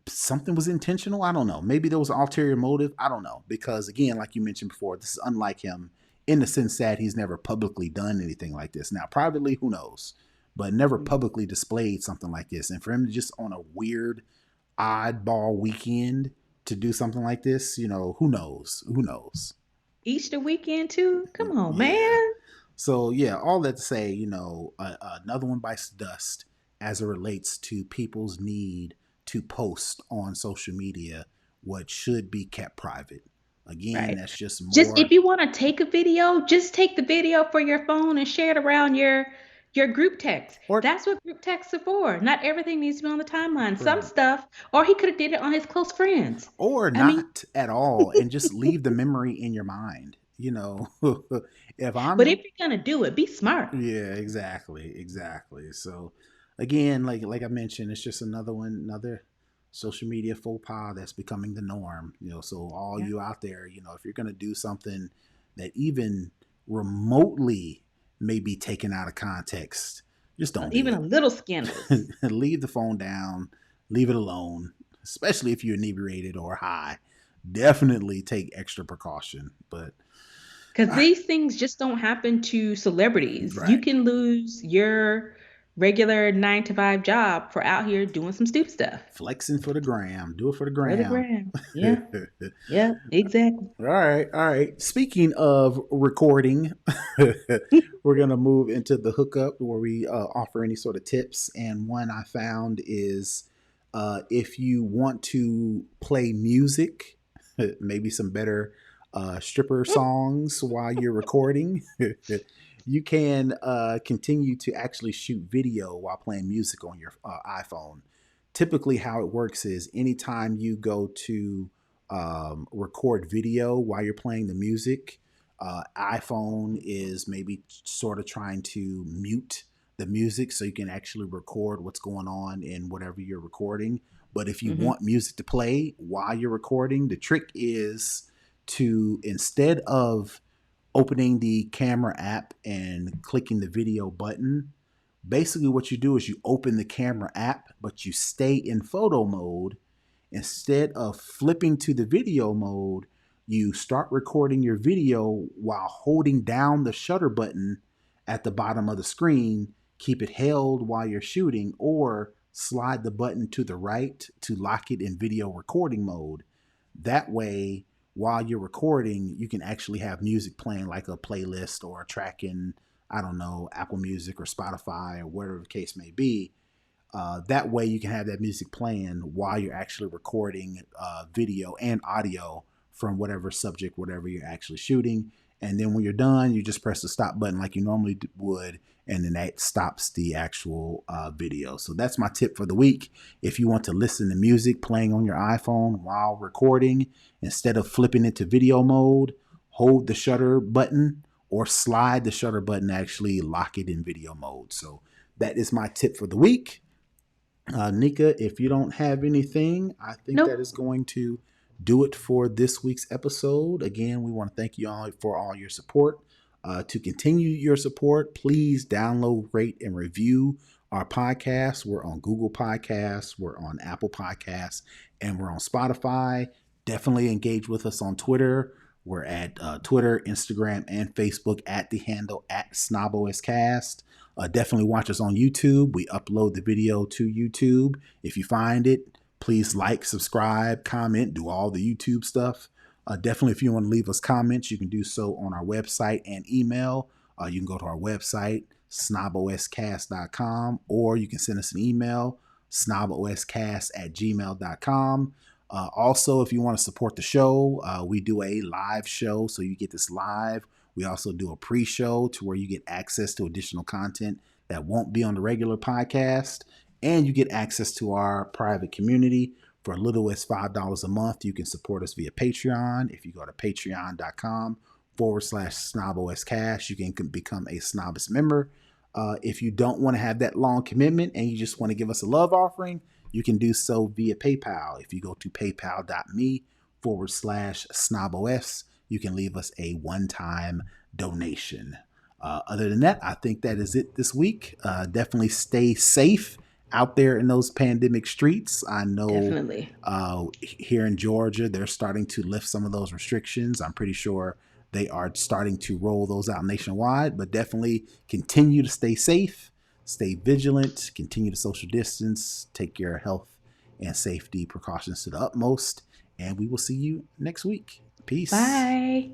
Speaker 1: something was intentional. I don't know. Maybe there was an ulterior motive. I don't know because again, like you mentioned before, this is unlike him in the sense that he's never publicly done anything like this. Now, privately, who knows? But never publicly displayed something like this, and for him to just on a weird oddball weekend to do something like this, who knows? Who knows?
Speaker 2: Easter weekend too. Come on,
Speaker 1: Yeah.
Speaker 2: man.
Speaker 1: So yeah, all that to say, another one bites the dust as it relates to people's need to post on social media what should be kept private. Again,
Speaker 2: Right.
Speaker 1: that's just
Speaker 2: Just if
Speaker 1: more
Speaker 2: you want to take a video, just take the video for your phone and share it around your group text.
Speaker 1: or
Speaker 2: That's what group texts are for. Not everything needs to be on the timeline. Some
Speaker 1: right.
Speaker 2: stuff, or he could have did it on his close friends.
Speaker 1: Or
Speaker 2: I mean,
Speaker 1: not at all and just leave the memory in your mind. If
Speaker 2: but if
Speaker 1: I'm
Speaker 2: you're gonna do it, be smart.
Speaker 1: Yeah, exactly. So again, like I mentioned, it's just another social media faux pas that's becoming the norm. So all
Speaker 2: Yeah.
Speaker 1: you out there, if you're gonna do something that even remotely may be taken out of context, just don't do
Speaker 2: Even a
Speaker 1: it.
Speaker 2: little scandalous.
Speaker 1: Leave the phone down, leave it alone, especially if you're inebriated or high. Definitely take extra precaution. But
Speaker 2: Because these things just don't happen to celebrities. You
Speaker 1: right.
Speaker 2: can lose your regular 9 to 5 job for out here doing some stupid stuff.
Speaker 1: Flexing for the gram. Do it for the
Speaker 2: For the
Speaker 1: gram.
Speaker 2: gram. Yeah. Yeah, exactly.
Speaker 1: All right, all right. Speaking of recording, we're gonna move into the hookup where we offer any sort of tips. And one I found is if you want to play music, maybe some better stripper songs while you're recording, you can continue to actually shoot video while playing music on your iPhone. Typically, how it works is anytime you go to record video while you're playing the music, iPhone is maybe sort of trying to mute the music so you can actually record what's going on in whatever you're recording. But if you
Speaker 2: Mm-hmm.
Speaker 1: want music to play while you're recording, the trick is to, instead of opening the camera app and clicking the video button, basically what you do is you open the camera app, but you stay in photo mode. Instead of flipping to the video mode, you start recording your video while holding down the shutter button at the bottom of the screen. Keep it held while you're shooting, or slide the button to the right to lock it in video recording mode. That way, while you're recording, you can actually have music playing, like a playlist or a track in, I don't know, Apple Music or Spotify or whatever the case may be. That way you can have that music playing while you're actually recording video and audio from whatever subject, whatever you're actually shooting. And then when you're done, you just press the stop button like you normally would, and then that stops the actual video. So that's my tip for the week. If you want to listen to music playing on your iPhone while recording, instead of flipping it to video mode, hold the shutter button or slide the shutter button, actually lock it in video mode. So that is my tip for the week. Nica, if you don't have anything, I think that
Speaker 2: Nope.
Speaker 1: is going to do it for this week's episode. Again, we want to thank you all for all your support. To continue your support, please download, rate, and review our podcast. We're on Google Podcasts, we're on Apple Podcasts, and we're on Spotify. Definitely engage with us on Twitter. We're at Twitter, Instagram, and Facebook at the handle at snobOScast. Definitely watch us on YouTube. We upload the video to YouTube. If you find it, please like, subscribe, comment, do all the YouTube stuff. Definitely, if you want to leave us comments, you can do so on our website and email. You can go to our website, snoboscast.com, or you can send us an email, snoboscast@gmail.com. Also, if you want to support the show, we do a live show, so you get this live. We also do a pre-show to where you get access to additional content that won't be on the regular podcast, and you get access to our private community. For as little as $5 a month, you can support us via Patreon. If you go to patreon.com/snobOScast, you can become a Snobus member. If you don't want to have that long commitment and you just want to give us a love offering, you can do so via PayPal. If you go to paypal.me/snobOS, you can leave us a one-time donation. Other than that, I think that is it this week. Definitely stay safe out there in those pandemic streets. I know
Speaker 2: Definitely.
Speaker 1: here in Georgia, they're starting to lift some of those restrictions. I'm pretty sure they are starting to roll those out nationwide, but definitely continue to stay safe, stay vigilant, continue to social distance, take your health and safety precautions to the utmost, and we will see you next week. Peace.
Speaker 2: Bye.